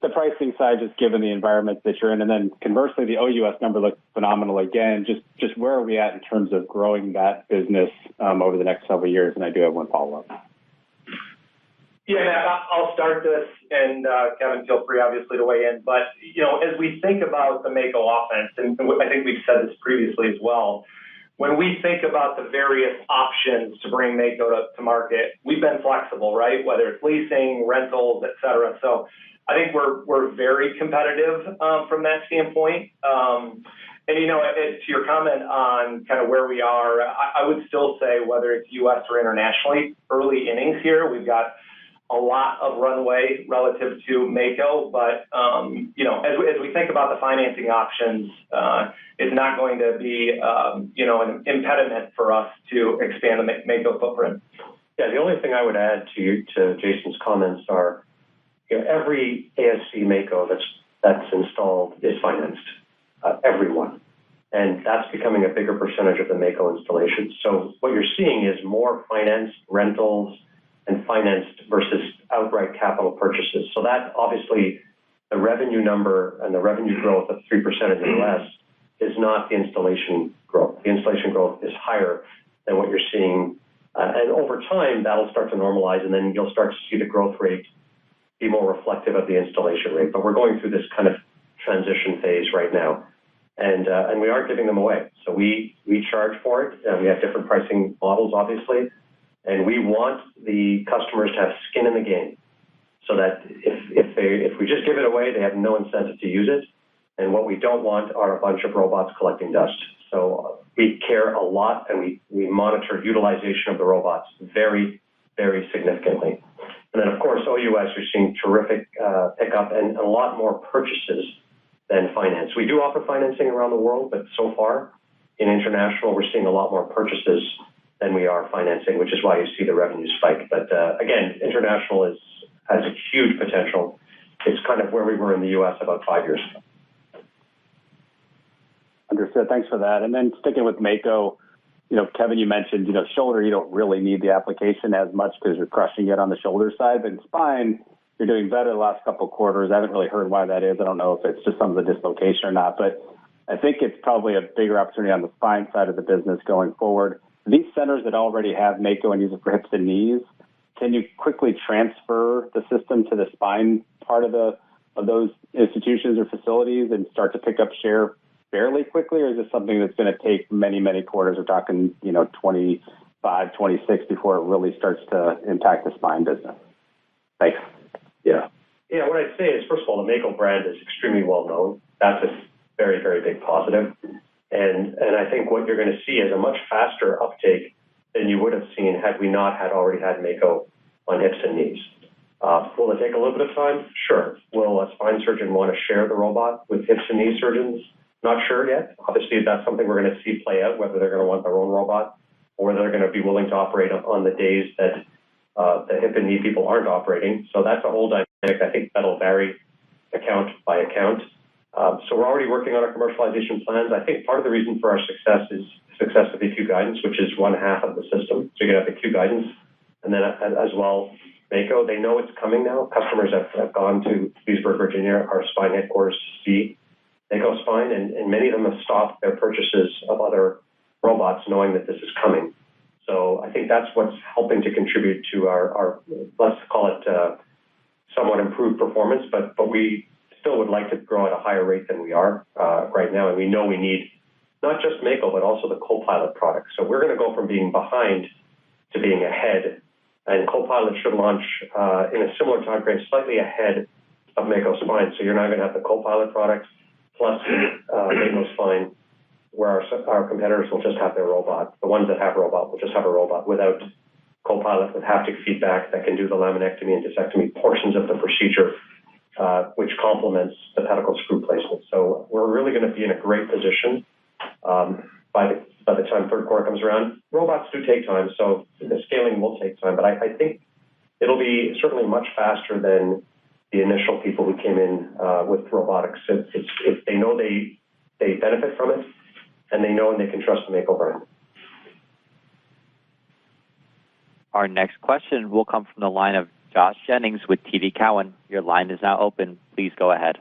the pricing side, just given the environment that you're in? And then conversely, the OUS number looks phenomenal again. Just where are we at in terms of growing that business over the next several years? And I do have one follow-up. Yeah, Matt, I'll start this, and Kevin, feel free, obviously, to weigh in. But, as we think about the Mako offense, and I think we've said this previously as well, when we think about the various options to bring Mako to market, we've been flexible, right? Whether it's leasing, rentals, et cetera. So I think we're very competitive from that standpoint. And, to your comment on kind of where we are, I would still say whether it's U.S. or internationally, early innings here, we've got a lot of runway relative to Mako, but as we think about the financing options, it's not going to be an impediment for us to expand the Mako footprint. Yeah, the only thing I would add to Jason's comments are, every ASC Mako that's installed is financed, everyone, and that's becoming a bigger percentage of the Mako installations. So what you're seeing is more financed rentals and financed versus outright capital purchases. So that obviously the revenue number and the revenue growth of 3% in the U.S. is not the installation growth. The installation growth is higher than what you're seeing. And over time, that'll start to normalize, and then you'll start to see the growth rate be more reflective of the installation rate. But we're going through this kind of transition phase right now. And we aren't giving them away. So we charge for it, and we have different pricing models, obviously. And we want the customers to have skin in the game, so that if we just give it away, they have no incentive to use it. And what we don't want are a bunch of robots collecting dust. So we care a lot, and we monitor utilization of the robots very, very significantly. And then, of course, OUS, you're seeing terrific pickup and a lot more purchases than finance. We do offer financing around the world, but so far in international, we're seeing a lot more purchases than we are financing, which is why you see the revenue spike. But again, international has a huge potential. It's kind of where we were in the U.S. about 5 years ago. Understood. Thanks for that. And then sticking with Mako, Kevin, you mentioned, shoulder, you don't really need the application as much because you're crushing it on the shoulder side. But in spine, you're doing better the last couple of quarters. I haven't really heard why that is. I don't know if it's just some of the dislocation or not, but I think it's probably a bigger opportunity on the spine side of the business going forward. These centers that already have Mako and use it for hips and knees, can you quickly transfer the system to the spine part of those institutions or facilities and start to pick up share fairly quickly, or is this something that's going to take many, many quarters? We're talking, 25, 26 before it really starts to impact the spine business. Thanks. Yeah. What I'd say is, first of all, the Mako brand is extremely well known. That's a very, very big positive. And I think what you're going to see is a much faster uptake than you would have seen had we not already had Mako on hips and knees. Will it take a little bit of time? Sure. Will a spine surgeon want to share the robot with hips and knee surgeons? Not sure yet. Obviously, that's something we're going to see play out, whether they're going to want their own robot or they're going to be willing to operate on the days that the hip and knee people aren't operating. So that's a whole dynamic. I think that'll vary account by account. So we're already working on our commercialization plans. I think part of the reason for our success is success of the Q guidance, which is one half of the system. So you're going to have the Q guidance, and then as well, Mako. They know it's coming now. Customers have gone to Leesburg, Virginia, our spine headquarters, to see Mako Spine, and many of them have stopped their purchases of other robots knowing that this is coming. So I think that's what's helping to contribute to our let's call it somewhat improved performance, but we still would like to grow at a higher rate than we are right now. And we know we need not just Mako, but also the Copilot product. So we're going to go from being behind to being ahead. And Copilot should launch in a similar time frame, slightly ahead of Mako Spine. So you're now going to have the Copilot product plus Mako Spine, where our competitors will just have their robot. The ones that have a robot will just have a robot without Copilot, with haptic feedback that can do the laminectomy and discectomy portions of the procedure, which complements the pedicle screw placement. So we're really going to be in a great position by the time third quarter comes around. Robots do take time, so the scaling will take time, but I think it'll be certainly much faster than the initial people who came in with robotics. They know they benefit from it, and they know and they can trust the Mako brand. Our next question will come from the line of Josh Jennings with TD Cowen. Your line is now open. Please go ahead.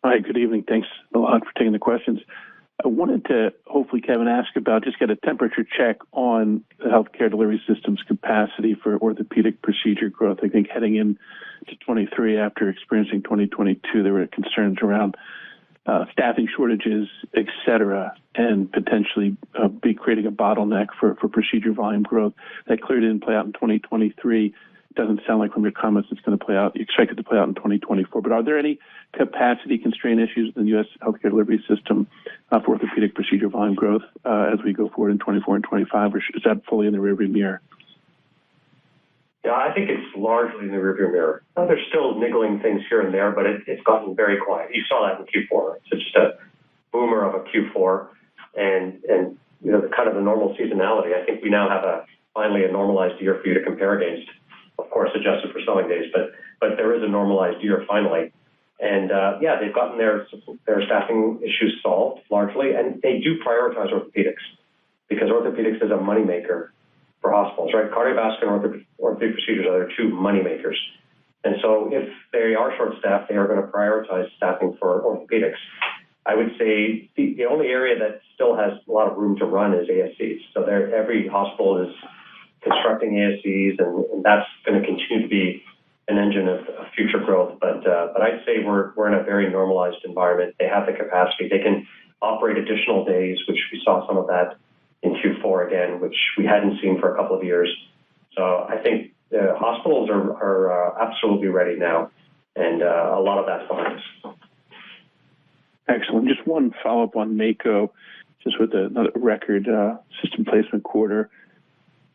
Hi, good evening. Thanks a lot for taking the questions. I wanted to hopefully, Kevin, ask about, just get a temperature check on the healthcare delivery system's capacity for orthopedic procedure growth. I think heading into 23 after experiencing 2022, there were concerns around staffing shortages, et cetera, and potentially be creating a bottleneck for procedure volume growth. That clearly didn't play out in 2023. It doesn't sound like from your comments it's going to play out. You expect it to play out in 2024. But are there any capacity constraint issues in the U.S. healthcare delivery system for orthopedic procedure volume growth as we go forward in 24 and 25, or is that fully in the rearview mirror? Yeah, I think it's largely in the rearview mirror. There's still niggling things here and there, but it's gotten very quiet. You saw that in Q4. It's just a boomer of a Q4, and you know, the kind of the normal seasonality. I think we now have finally a normalized year for you to compare against. Of course, adjusted for selling days, but there is a normalized year finally. And yeah, they've gotten their staffing issues solved largely, and they do prioritize orthopedics because orthopedics is a moneymaker for hospitals, right? Cardiovascular and orthopedic procedures are their two moneymakers. And so if they are short-staffed, they are going to prioritize staffing for orthopedics. I would say the only area that still has a lot of room to run is ASCs. So every hospital is constructing ASCs, and that's going to continue to be an engine of future growth. But I'd say we're in a very normalized environment. They have the capacity. They can operate additional days, which we saw some of that in Q4 again, which we hadn't seen for a couple of years. So I think the hospitals are absolutely ready now, and a lot of that's behind us. Excellent. Just one follow-up on Mako, just with another record system placement quarter.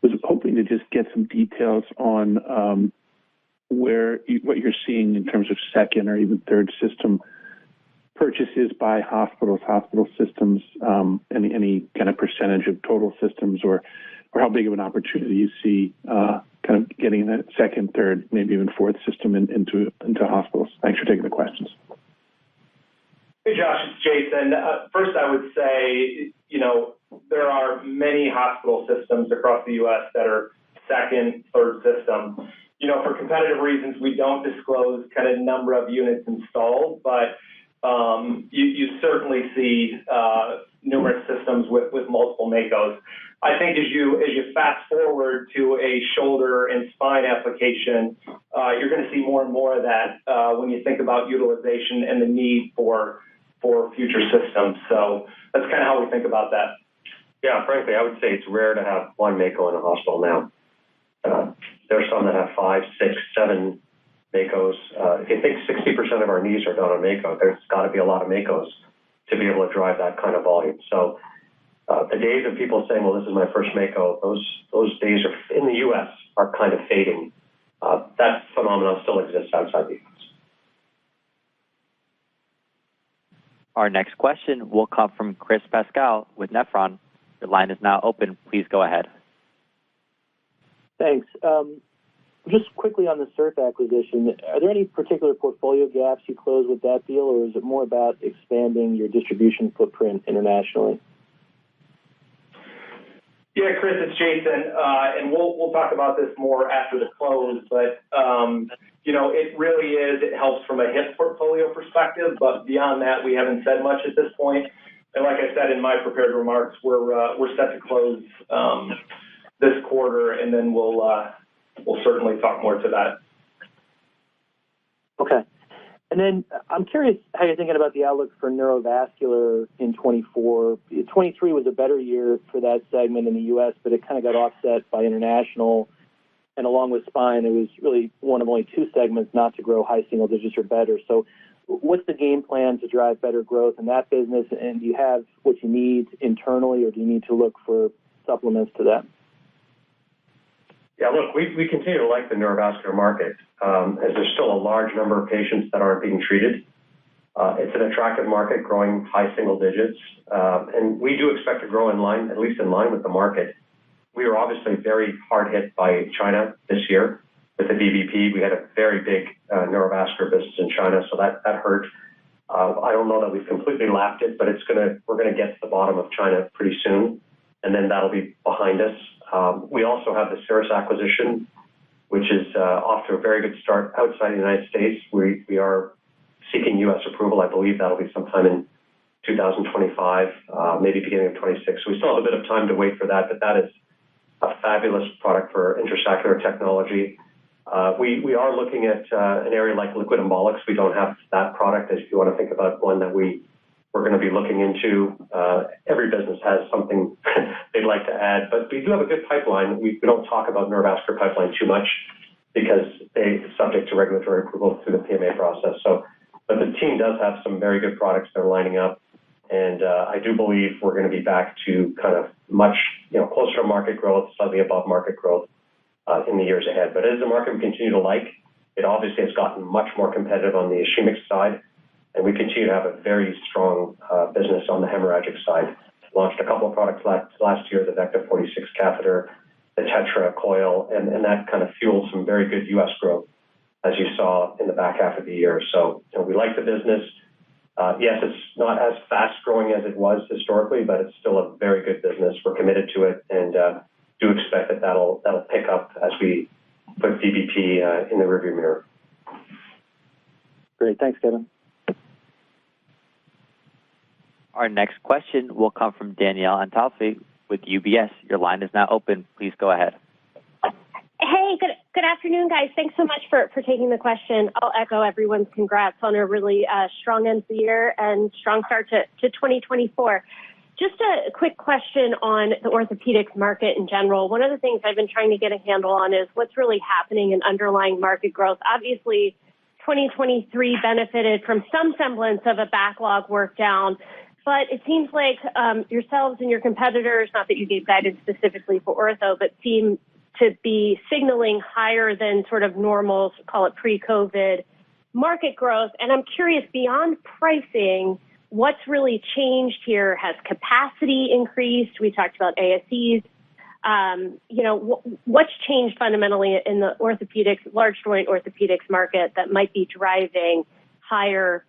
Was hoping to just get some details on what you're seeing in terms of second or even third system purchases by hospital systems, any kind of percentage of total systems, or how big of an opportunity you see kind of getting that second, third, maybe even fourth system into hospitals. Thanks for taking the questions. Hey, Josh, it's Jason. First, I would say, you know, there are many hospital systems across the U.S. that are second, third system. You know, for competitive reasons, we don't disclose kind of number of units installed, but you certainly see numerous systems with multiple Makos. I think as you fast forward to a shoulder and spine application, you're going to see more and more of that when you think about utilization and the need for future systems. So that's kind of how we think about that. Yeah, frankly, I would say it's rare to have one Mako in a hospital now. There are some that have 5, 6, 7 Makos. If you think 60% of our knees are done on Mako, there's got to be a lot of Makos to be able to drive that kind of volume. So the days of people saying, well, this is my first Mako, those days are in the U.S. are kind of fading. That phenomenon still exists outside the U.S. Our next question will come from Chris Pascal with Nephron. Your line is now open. Please go ahead. Thanks. Just quickly on the SYK acquisition, are there any particular portfolio gaps you closed with that deal, or is it more about expanding your distribution footprint internationally? Yeah, Chris, it's Jason, and we'll talk about this more after the close, but you know, it really is, it helps from a hip portfolio perspective, but beyond that, we haven't said much at this point. And like I said in my prepared remarks, we're set to close this quarter, and then we'll certainly talk more to that. Okay. And then I'm curious how you're thinking about the outlook for neurovascular in 24. 23 was a better year for that segment in the U.S., but it kind of got offset by international. And along with spine, it was really one of only two segments not to grow high single digits or better. So what's the game plan to drive better growth in that business? And do you have what you need internally, or do you need to look for supplements to that? Yeah, look, we continue to like the neurovascular market, as there's still a large number of patients that aren't being treated. It's an attractive market, growing high single digits, and we do expect to grow in line, at least in line with the market. We were obviously very hard hit by China this year, with the VBP. We had a very big neurovascular business in China, so that hurt. I don't know that we've completely lapped it, but we're going to get to the bottom of China pretty soon, and then that'll be behind us. We also have the Cirrus acquisition, which is off to a very good start outside the United States. We are seeking U.S. approval. I believe that'll be sometime in 2025, maybe beginning of 26. So we still have a bit of time to wait for that, but that is a fabulous product for intrasaccular technology. We are looking at an area like liquid embolics. We don't have that product, as you want to think about one that we're going to be looking into. Every business has something they'd like to add, but we do have a good pipeline. We don't talk about neurovascular pipeline too much because they're subject to regulatory approval through the PMA process. But the team does have some very good products that are lining up, and I do believe we're going to be back to kind of much closer to market growth, slightly above market growth in the years ahead. But as a market we continue to like, it obviously has gotten much more competitive on the ischemic side, and we continue to have a very strong business on the hemorrhagic side. Launched a couple of products last year, the Vecta 46 catheter, the Tetra coil, and that kind of fueled some very good U.S. growth, as you saw in the back half of the year. So we like the business. Yes, it's not as fast growing as it was historically, but it's still a very good business. We're committed to it, and do expect that that'll pick up as we put VBP in the rearview mirror. Great. Thanks, Kevin. Our next question will come from Danielle Antalffy with UBS. Your line is now open. Please go ahead. Hey, good afternoon, guys. Thanks so much for taking the question. I'll echo everyone's congrats on a really strong end of the year and strong start to 2024. Just a quick question on the orthopedics market in general. One of the things I've been trying to get a handle on is what's really happening in underlying market growth. Obviously, 2023 benefited from some semblance of a backlog work down, but it seems like yourselves and your competitors, not that you gave guidance specifically for ortho, but seem to be signaling higher than sort of normal, call it pre-COVID market growth. And I'm curious, beyond pricing, what's really changed here? Has capacity increased? We talked about ASCs. What's changed fundamentally in the orthopedics, large joint orthopedics market that might be driving higher,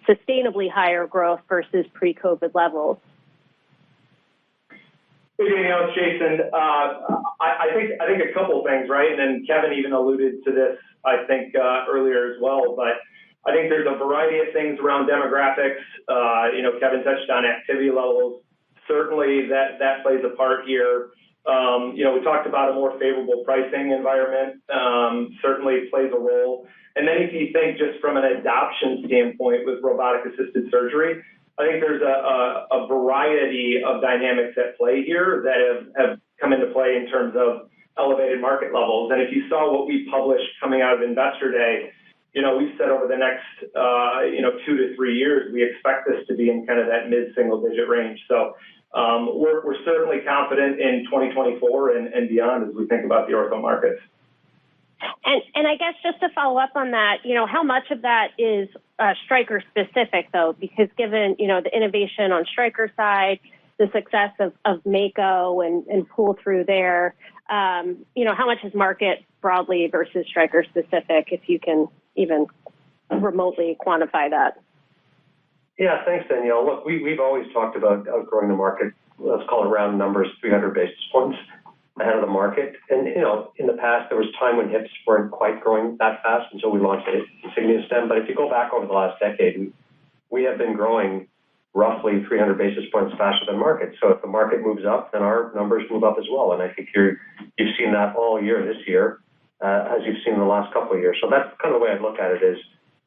sustainably higher growth versus pre-COVID levels? Hey, Danielle, it's Jason. I think a couple of things, right? And then Kevin even alluded to this, I think, earlier as well. But I think there's a variety of things around demographics. Kevin touched on activity levels. Certainly, that plays a part here. We talked about a more favorable pricing environment. Certainly plays a role. And then if you think just from an adoption standpoint with robotic-assisted surgery, I think there's a variety of dynamics at play here that have come into play in terms of elevated market levels. And if you saw what we published coming out of Investor Day, we've said over the next 2 to 3 years, we expect this to be in kind of that mid-single-digit range. So we're certainly confident in 2024 and beyond as we think about the ortho markets. And I guess just to follow up on that, how much of that is Stryker specific, though? Because given, the innovation on Stryker side, the success of Mako and pull through there, how much is market broadly versus Stryker specific, if you can even remotely quantify that? Yeah, thanks, Danielle. Look, we've always talked about outgrowing the market. Let's call it round numbers, 300 basis points ahead of the market. And, in the past, there was time when hips weren't quite growing that fast until we launched the Insignia stem. But if you go back over the last decade, we have been growing roughly 300 basis points faster than market. So if the market moves up, then our numbers move up as well. And I think you've seen that all year this year, as you've seen in the last couple of years. So that's kind of the way I look at it is,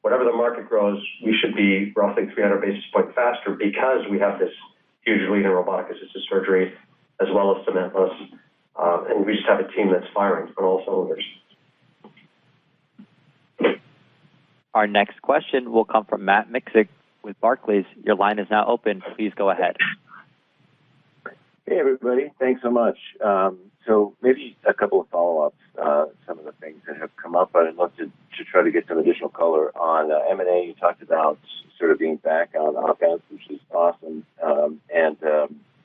whatever the market grows, we should be roughly 300 basis points faster because we have this huge lead in robotic-assisted surgery as well as cementless. And we just have a team that's firing on all cylinders. Our next question will come from Matt Miksic with Barclays. Your line is now open. Please go ahead. Hey, everybody. Thanks so much. So maybe a couple of follow-ups, some of the things that have come up, but I'd love to try to get some additional color on M&A. You talked about sort of being back on offense, which is awesome. And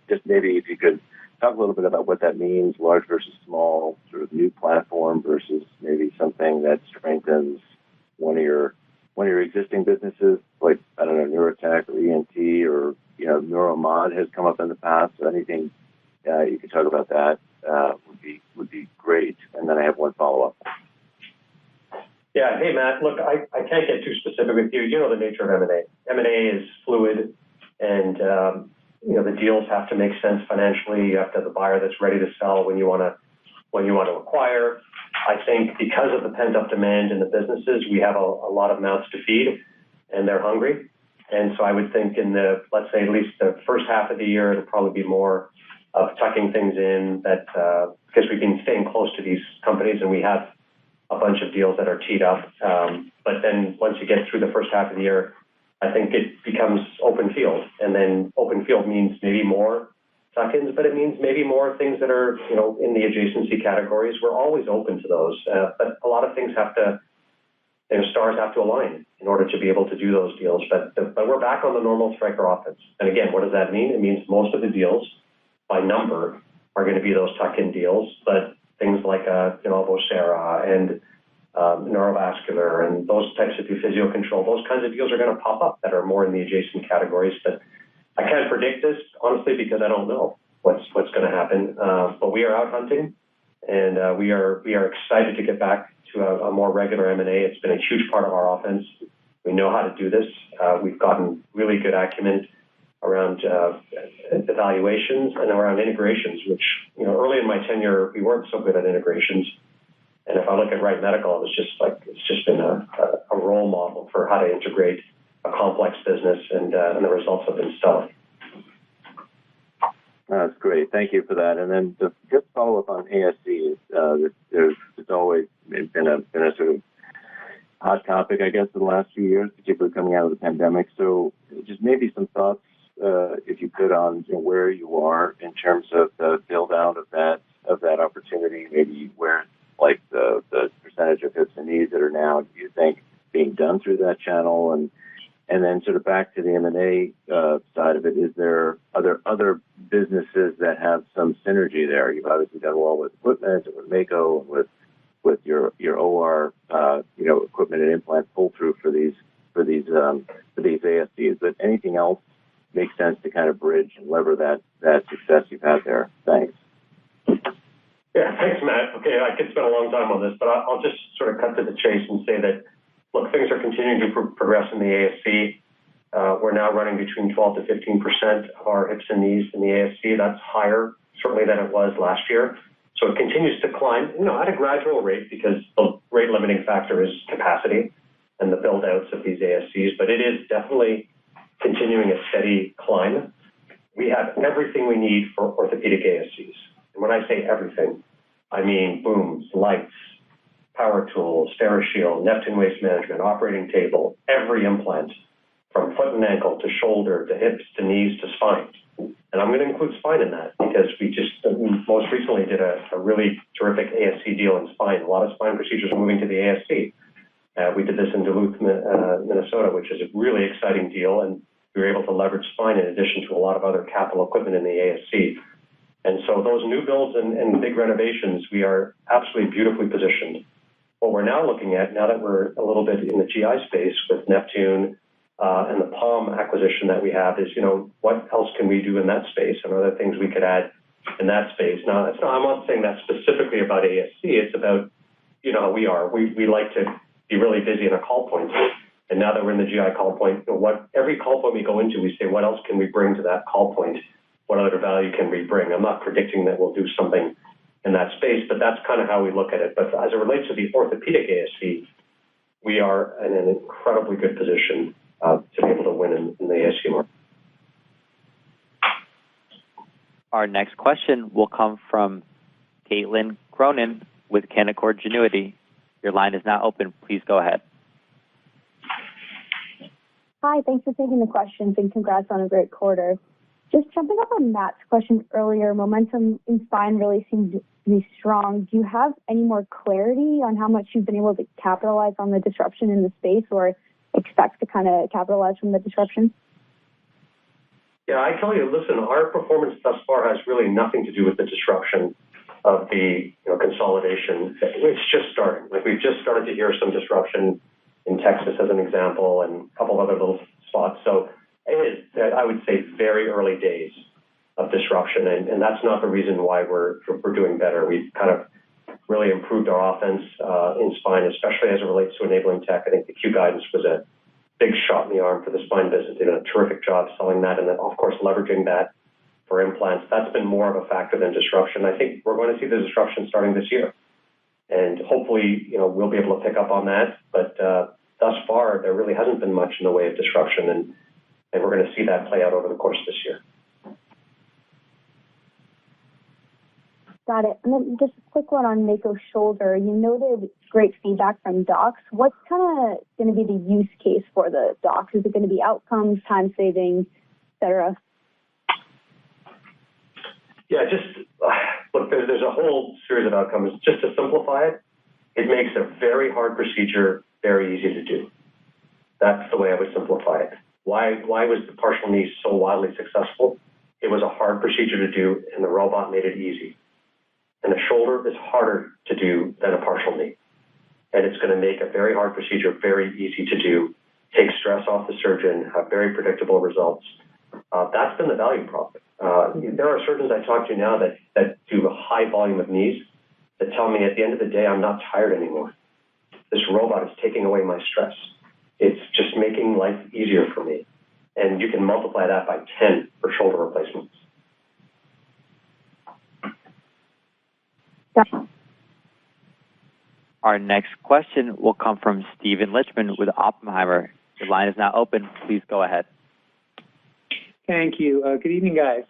just maybe if you could talk a little bit about what that means, large versus small, sort of new platform versus maybe something up in the past. So anything you could talk about that would be great. And then I have one follow-up. Yeah. Hey, Matt. Look, I can't get too specific with you. You know the nature of M&A. M&A is fluid, and the deals have to make sense financially. You have to have the buyer that's ready to sell when you want to acquire. I think because of the pent-up demand in the businesses, we have a lot of mouths to feed, and they're hungry. And so I would think let's say at least the first half of the year, it'll probably be more of tucking things in that because we've been staying close to these companies and we have a bunch of deals that are teed up. But then once you get through the first half of the year, I think it becomes open field. And then open field means maybe more tuck-ins, but it means maybe more things that are, in the adjacency categories. We're always open to those. But a lot of things stars have to align in order to be able to do those deals. But we're back on the normal Stryker offense. And again, what does that mean? It means most of the deals by number are going to be those tuck-in deals, but things like Vocera and neurovascular and those types of physio control, those kinds of deals are going to pop up that are more in the adjacent categories. But I can't predict this, honestly, because I don't know what's going to happen. But we are out hunting, and we are excited to get back to a more regular M&A. It's been a huge part of our offense. We know how to do this. We've gotten really good acumen around evaluations and around integrations, which, early in my tenure, we weren't so good at integrations. And if I look at Wright Medical, it's just been a role model for how to integrate a complex business, and the results have been stellar. That's great. Thank you for that. And then just follow up on ASCs. There's always been a sort of hot topic, I guess, in the last few years, particularly coming out of the pandemic. So just maybe some thoughts, if you could, on where you are in terms of the build out of that opportunity. Maybe where, like the percentage of hips and knees that are now, do you think, being done through that channel, and then sort of back to the M&A side of it, are there other businesses that have some synergy there? You've obviously done well with equipment and with Mako and with your OR equipment and implant pull through for these ASCs. But anything else makes sense to kind of bridge and lever that success you've had there? Thanks. Yeah, thanks, Matt. Okay, I could spend a long time on this, but I'll just sort of cut to the chase and say that, look, things are continuing to progress in the ASC. We're now running between 12 to 15% of our hips and knees in the ASC. That's higher, certainly, than it was last year. So it continues to climb, at a gradual rate, because the rate limiting factor is capacity and the build outs of these ASCs. But it is definitely continuing a steady climb. We have everything we need for orthopedic ASCs. And when I say everything, I mean booms, lights, power tools, Steri-Shield, Neptune waste management, operating table, every implant, from foot and ankle to shoulder to hips to knees to spine. And I'm going to include spine in that because we most recently did a really terrific ASC deal in spine. A lot of spine procedures are moving to the ASC. We did this in Duluth, Minnesota, which is a really exciting deal, and we were able to leverage spine in addition to a lot of other capital equipment in the ASC. And so those new builds and big renovations, we are absolutely beautifully positioned. What we're now looking at, now that we're a little bit in the GI space with Neptune and the Palm acquisition that we have, is, what else can we do in that space and other things we could add in that space. Now, I'm not saying that specifically about ASC. It's about, how we are. We like to be really busy in a call point. And now that we're in the GI call point, every call point we go into, we say, what else can we bring to that call point? What other value can we bring? I'm not predicting that we'll do something in that space, but that's kind of how we look at it. But as it relates to the orthopedic ASC, we are in an incredibly good position to be able to win in the ASC market. Our next question will come from Caitlin Cronin with Canaccord Genuity. Your line is now open. Please go ahead. Hi, thanks for taking the questions and congrats on a great quarter. Just jumping up on Matt's question earlier, momentum in spine really seems to be strong. Do you have any more clarity on how much you've been able to capitalize on the disruption in the space or expect to kind of capitalize from the disruption? Yeah, I tell you, listen, our performance thus far has really nothing to do with the disruption of the consolidation. It's just starting. We've just started to hear some disruption in Texas as an example and a couple of other little spots. So it is, I would say, very early days of disruption, and that's not the reason why we're doing better. We've kind of really improved our offense in spine, especially as it relates to enabling tech. I think the Q guidance was a big shot in the arm for the spine business. They did a terrific job selling that, and then, of course, leveraging that for implants. That's been more of a factor than disruption. I think we're going to see the disruption starting this year, and hopefully, we'll be able to pick up on that. But thus far, there really hasn't been much in the way of disruption, and we're going to see that play out over the course of this year. Got it. And then just a quick one on Mako shoulder. You noted great feedback from docs. What's kind of going to be the use case for the docs? Is it going to be outcomes, time saving, et cetera? Yeah, look, there's a whole series of outcomes. Just to simplify it, it makes a very hard procedure very easy to do. That's the way I would simplify it. Why was the partial knee so wildly successful? It was a hard procedure to do, and the robot made it easy. And the shoulder is harder to do than a partial knee. And it's going to make a very hard procedure very easy to do, take stress off the surgeon, have very predictable results. That's been the value prop. There are surgeons I talk to now that do a high volume of knees that tell me at the end of the day, I'm not tired anymore. This robot is taking away my stress. It's just making life easier for me. And you can multiply that by 10 for shoulder replacements. Our next question will come from Steven Lichtman with Oppenheimer. Your line is now open. Please go ahead. Thank you. Good evening, guys.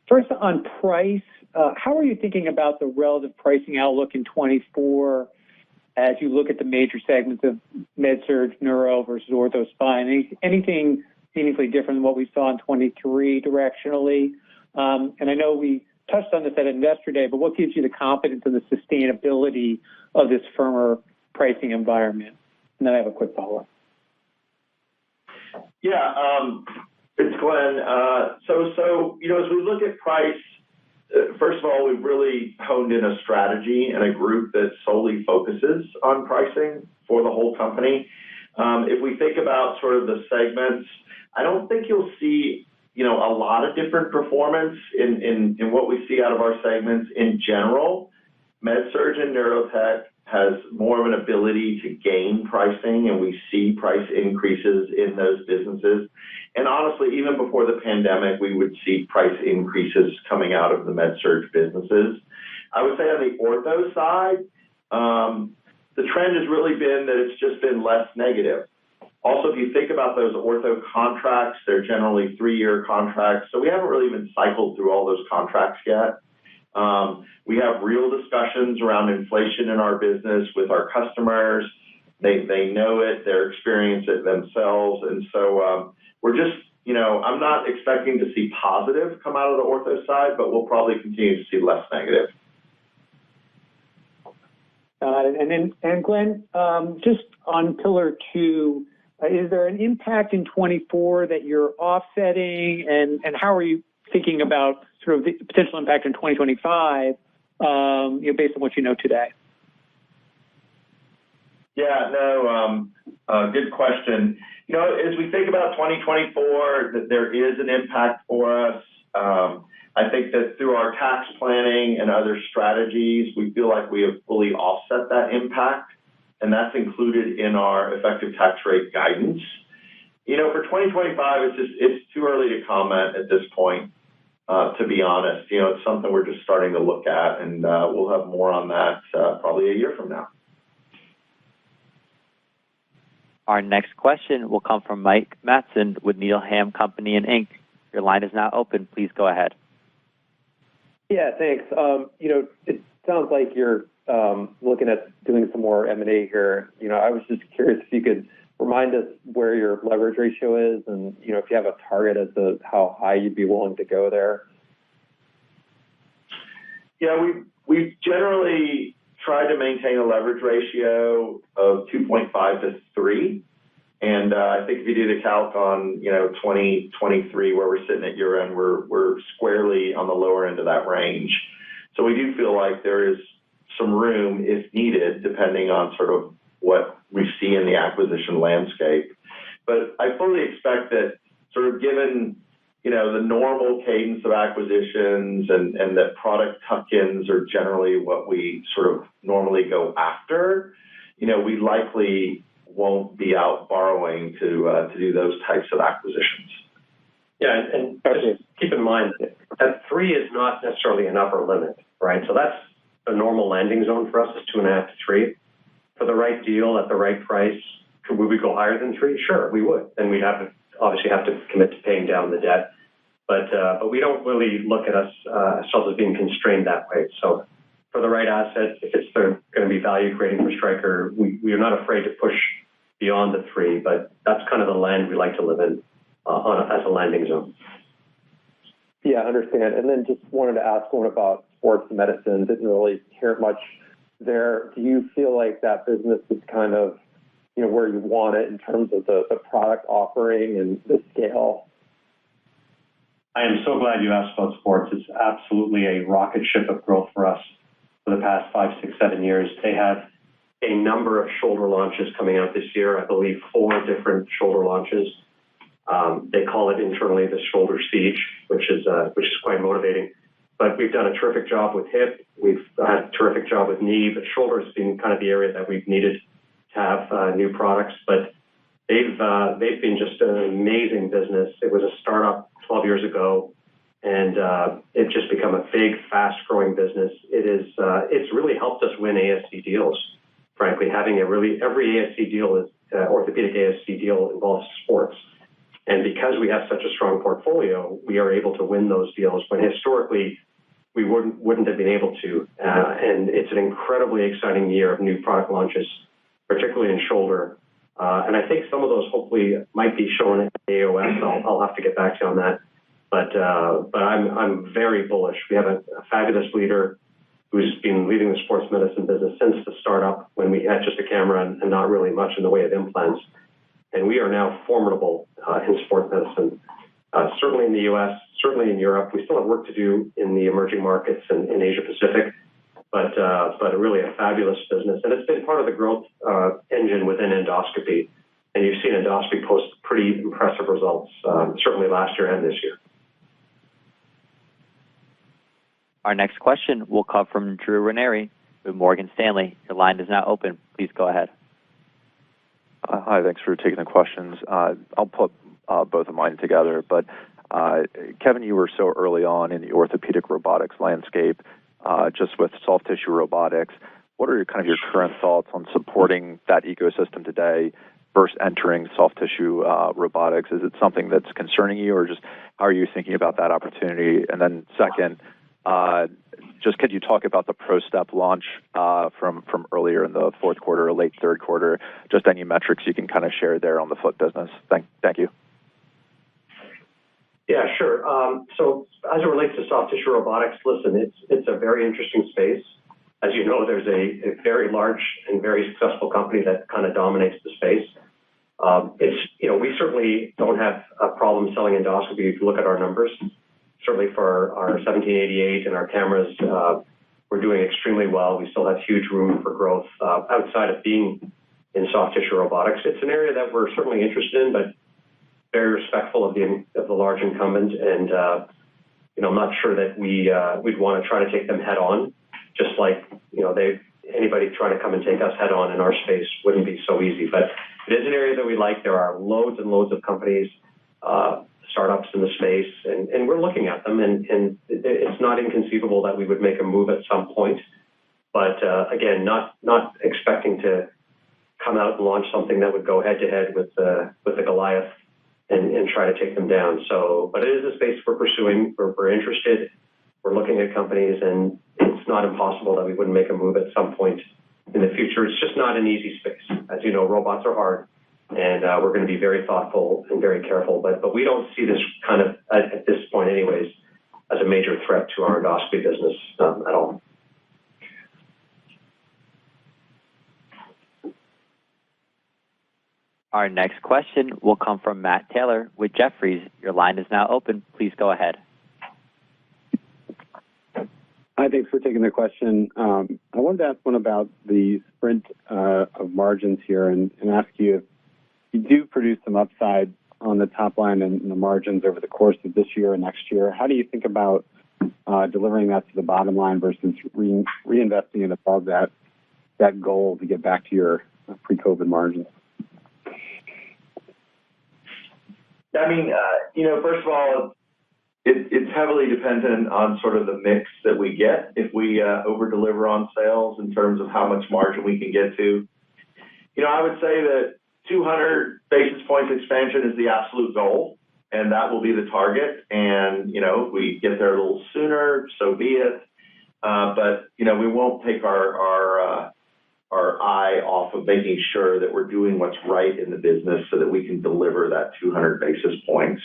First, on price, how are you thinking about the relative pricing outlook in 24 as you look at the major segments of med-surg, neuro versus ortho spine? Anything meaningfully different than what we saw in 23 directionally? And I know we touched on this at Investor Day, but what gives you the confidence in the sustainability of this firmer pricing environment? And then I have a quick follow-up. Yeah, it's Glenn. So as we look at price, first of all, we've really honed in a strategy and a group that solely focuses on pricing for the whole company. If we think about sort of the segments, I don't think you'll see a lot of different performance in what we see out of our segments in general. MedSurg and Neurotech has more of an ability to gain pricing, and we see price increases in those businesses. And honestly, even before the pandemic, we would see price increases coming out of the MedSurg businesses. I would say on the ortho side, the trend has really been that it's just been less negative. Also, if you think about those ortho contracts, they're generally 3-year contracts, so we haven't really even cycled through all those contracts yet. We have real discussions around inflation in our business with our customers. They know it, they're experiencing it themselves, and so we're just, I'm not expecting to see positive come out of the ortho side, but we'll probably continue to see less negative. And Glenn, just on Pillar 2, is there an impact in 24 that you're offsetting, and how are you thinking about sort of the potential impact in 2025, based on what you know today? Yeah, no, good question. As we think about 2024, that there is an impact for us. I think that through our tax planning and other strategies, we feel like we have fully offset that impact, and that's included in our effective tax rate guidance. For 2025, it's too early to comment at this point, to be honest. It's something we're just starting to look at, and we'll have more on that probably a year from now. Our next question will come from Mike Matson with Needham Company and Inc. Your line is now open. Please go ahead. Yeah, thanks. It sounds like you're looking at doing some more M&A here. I was just curious if you could remind us where your leverage ratio is, and if you have a target as to how high you'd be willing to go there. Yeah, we've generally tried to maintain a leverage ratio of 2.5 to 3. And I think if you do the calc on 2023, where we're sitting at year end, we're squarely on the lower end of that range. So we do feel like there is some room, if needed, depending on sort of what we see in the acquisition landscape. But I fully expect that, sort of given the normal cadence of acquisitions and that product tuck-ins are generally what we sort of normally go after, we likely won't be out borrowing to do those types of acquisitions. Yeah, and just keep in mind that 3 is not necessarily an upper limit, right? So that's the normal landing zone for us is 2.5 to 3. For the right deal at the right price, would we go higher than 3? Sure, we would. Then we'd obviously have to commit to paying down the debt. But we don't really look at ourselves as being constrained that way. So for the right asset, if it's going to be value creating for Stryker, we are not afraid to push beyond the 3. But that's kind of the land we like to live in as a landing zone. Yeah, I understand. And then just wanted to ask one about sports medicine. Didn't really hear much there. Do you feel like that business is kind of, where you want it in terms of the product offering and the scale? I am so glad you asked about sports. It's absolutely a rocket ship of growth for us for the past 5, 6, 7 years. They have a number of shoulder launches coming out this year. I believe 4 different shoulder launches. They call it internally the shoulder siege, which is quite motivating. But we've done a terrific job with hip. We've had a terrific job with knee, but shoulder has been kind of the area that we've needed to have new products. But they've been just an amazing business. It was a startup 12 years ago, and it's just become a big, fast-growing business. It's really helped us win ASC deals. Frankly, having every ASC deal is orthopedic ASC deal involves sports. And because we have such a strong portfolio, we are able to win those deals when historically we wouldn't have been able to. And it's an incredibly exciting year of new product launches, particularly in shoulder. And I think some of those hopefully might be shown at AOS. I'll have to get back to you on that. But I'm very bullish. We have a fabulous leader who's been leading the sports medicine business since the startup when we had just a camera and not really much in the way of implants. And we are now formidable in sports medicine, certainly in the U.S., certainly in Europe. We still have work to do in the emerging markets and in Asia Pacific, but really a fabulous business. And it's been part of the growth engine within endoscopy. And you've seen endoscopy post pretty impressive results, certainly last year and this year. Our next question will come from Drew Ranieri with Morgan Stanley. Your line is now open. Please go ahead. Hi, thanks for taking the questions. I'll put both of mine together, but Kevin, you were so early on in the orthopedic robotics landscape, just with soft tissue robotics. What are your current thoughts on supporting that ecosystem today versus entering soft tissue robotics? Is it something that's concerning you, or just how are you thinking about that opportunity? And then second, just could you talk about the ProStep launch from earlier in the fourth quarter or late third quarter? Just any metrics you can kind of share there on the foot business. Thank you. Yeah, sure. So as it relates to soft tissue robotics, listen, it's a very interesting space. As you know, there's a very large and very successful company that kind of dominates the space. We certainly don't have a problem selling endoscopy if you look at our numbers. Certainly for our 1788 and our cameras, we're doing extremely well. We still have huge room for growth outside of being in soft tissue robotics. It's an area that we're certainly interested in, but very respectful of the large incumbent. And I'm not sure that we'd want to try to take them head on. Just like anybody trying to come and take us head on in our space wouldn't be so easy. But it is an area that we like. There are loads and loads of companies. Startups in the space, and we're looking at them, and it's not inconceivable that we would make a move at some point. But again, not expecting to come out and launch something that would go head to head with the Goliath and try to take them down. So, but it is a space we're pursuing. We're interested. We're looking at companies, and it's not impossible that we wouldn't make a move at some point in the future. It's just not an easy space. As you know, robots are hard. And we're going to be very thoughtful and very careful. But we don't see this kind of, at this point anyways, as a major threat to our endoscopy business at all. Our next question will come from Matt Taylor with Jefferies. Your line is now open. Please go ahead. Hi, thanks for taking the question. I wanted to ask one about the sprint of margins here and ask you if you do produce some upside on the top line and the margins over the course of this year and next year. How do you think about delivering that to the bottom line versus reinvesting it above that goal to get back to your pre-COVID margins? I mean, first of all, it's heavily dependent on sort of the mix that we get. If we over-deliver on sales in terms of how much margin we can get to, I would say that 200 basis points expansion is the absolute goal, and that will be the target. And, if we get there a little sooner, so be it. But, we won't take our eye off of making sure that we're doing what's right in the business so that we can deliver that 200 basis points.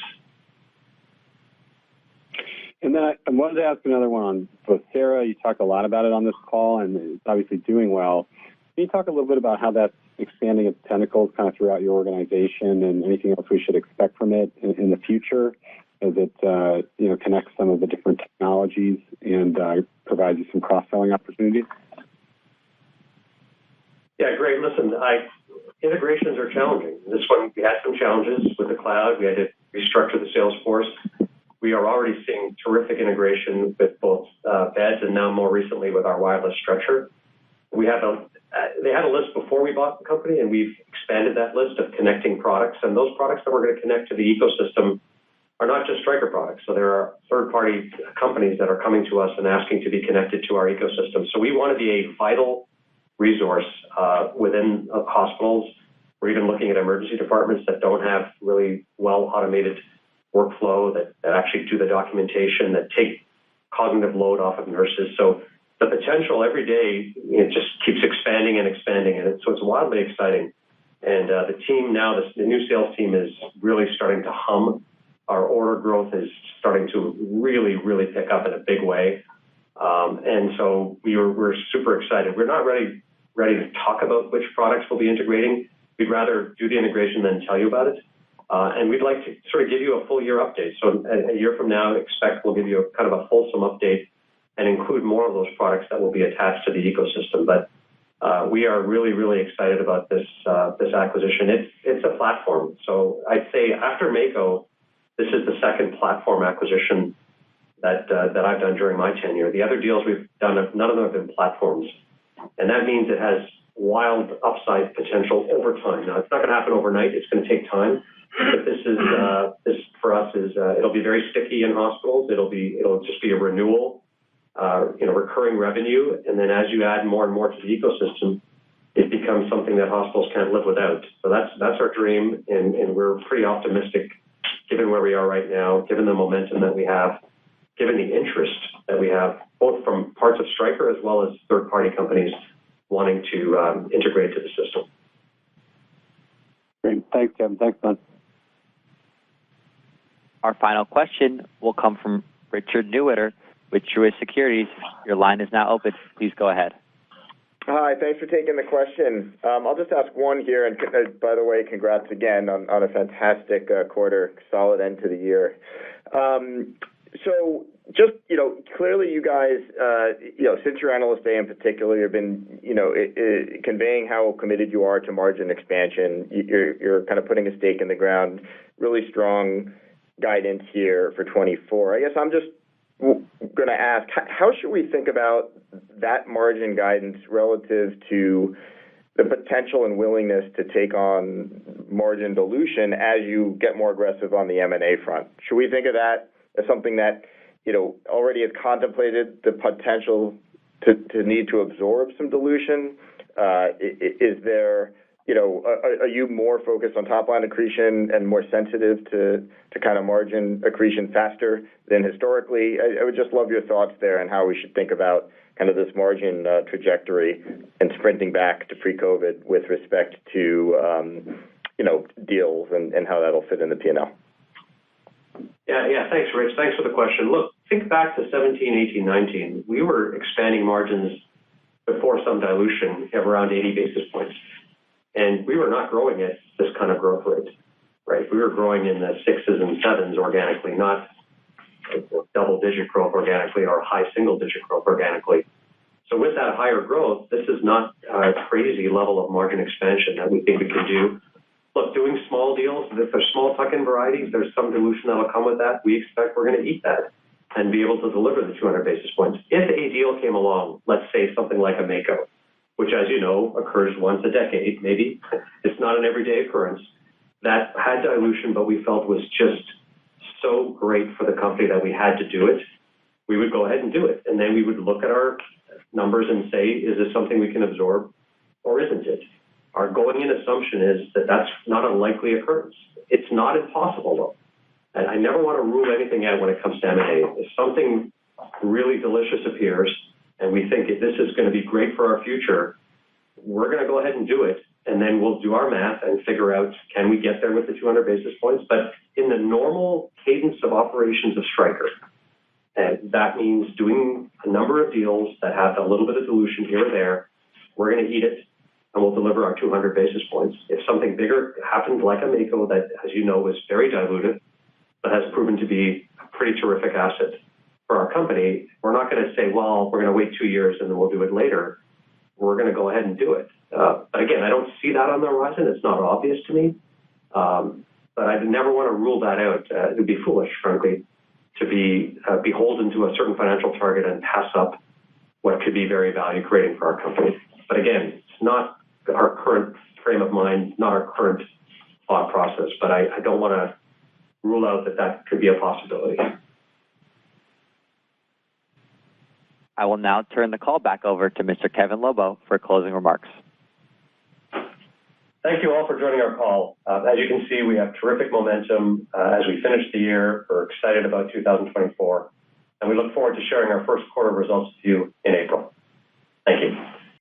And then I wanted to ask another one on Vocera. You talked a lot about it on this call, and it's obviously doing well. Can you talk a little bit about how that's expanding its tentacles kind of throughout your organization and anything else we should expect from it in the future as it, connects some of the different technologies and provides you some cross-selling opportunities? Yeah, great. Listen, integrations are challenging. This one, we had some challenges with the cloud. We had to restructure the sales force. We are already seeing terrific integration with both beds and now more recently with our wireless stretcher. They had a list before we bought the company, and we've expanded that list of connecting products. And those products that we're going to connect to the ecosystem are not just Stryker products. So there are third-party companies that are coming to us and asking to be connected to our ecosystem. So we want to be a vital resource within hospitals. We're even looking at emergency departments that don't have really well-automated workflow, that actually do the documentation, that take cognitive load off of nurses. So the potential every day, it just keeps expanding and expanding. And so it's wildly exciting. And the team now, the new sales team is really starting to hum. Our order growth is starting to really, really pick up in a big way. And so we're super excited. We're not ready to talk about which products we'll be integrating. We'd rather do the integration than tell you about it. And we'd like to sort of give you a full year update. So a year from now, expect we'll give you a kind of a fulsome update and include more of those products that will be attached to the ecosystem. But we are really, really excited about this acquisition. It's a platform. So I'd say after Mako, this is the second platform acquisition that I've done during my tenure. The other deals we've done, none of them have been platforms. And that means it has wild upside potential over time. Now, it's not going to happen overnight. It's going to take time. But this for us is it'll be very sticky in hospitals. It'll just be a renewal, recurring revenue. And then as you add more and more to the ecosystem, it becomes something that hospitals can't live without. So that's our dream. And we're pretty optimistic given where we are right now, given the momentum that we have, given the interest that we have, both from parts of Stryker as well as third-party companies wanting to integrate to the system. Great. Thanks, Kevin. Thanks, Glenn. Our final question will come from Richard Newitter with Truist Securities. Your line is now open. Please go ahead. Hi, thanks for taking the question. I'll just ask one here, and by the way, congrats again on a fantastic quarter, solid end to the year. So just, clearly you guys, since your Analyst Day in particular, you've been, conveying how committed you are to margin expansion. You're kind of putting a stake in the ground, really strong guidance here for 24. I guess I'm just going to ask, how should we think about that margin guidance relative to the potential and willingness to take on margin dilution as you get more aggressive on the M&A front? Should we think of that as something that, already has contemplated the potential to need to absorb some dilution? Is there, are you more focused on top line accretion and more sensitive to kind of margin accretion faster than historically? I would just love your thoughts there and how we should think about kind of this margin trajectory and sprinting back to pre-COVID with respect to, deals and how that'll fit in the P&L. Yeah. Thanks, Rich. Thanks for the question. Look, think back to 17, 18, 19. We were expanding margins before some dilution of around 80 basis points. And we were not growing at this kind of growth rate, right? We were growing in the 6s and 7s organically, not double-digit growth organically or high single-digit growth organically. So with that higher growth, this is not a crazy level of margin expansion that we think we can do. look, doing small deals, if there's small tuck-in varieties, there's some dilution that'll come with that. We expect we're going to eat that and be able to deliver the 200 basis points. If a deal came along, let's say something like a Mako, which, as you know, occurs once a decade, maybe. It's not an everyday occurrence. That had dilution, but we felt was just so great for the company that we had to do it. We would go ahead and do it. And then we would look at our numbers and say, is this something we can absorb or isn't it? Our going-in assumption is that that's not a likely occurrence. It's not impossible, though. And I never want to rule anything out when it comes to M&A. If something really delicious appears and we think this is going to be great for our future, we're going to go ahead and do it. And then we'll do our math and figure out, can we get there with the 200 basis points? But in the normal cadence of operations of Stryker, and that means doing a number of deals that have a little bit of dilution here or there, we're going to eat it, and we'll deliver our 200 basis points. If something bigger happens, like a Mako that, as you know, is very diluted, but has proven to be a pretty terrific asset for our company, we're not going to say, well, we're going to wait 2 years and then we'll do it later. We're going to go ahead and do it. But again, I don't see that on the horizon. It's not obvious to me. But I never want to rule that out. It would be foolish, frankly, to be beholden to a certain financial target and pass up what could be very value creating for our company. But again, it's not our current frame of mind, not our current thought process. But I don't want to rule out that could be a possibility. I will now turn the call back over to Mr. Kevin Lobo for closing remarks. Thank you all for joining our call. As you can see, we have terrific momentum as we finish the year. We're excited about 2024, and we look forward to sharing our first quarter results with you in April. Thank you.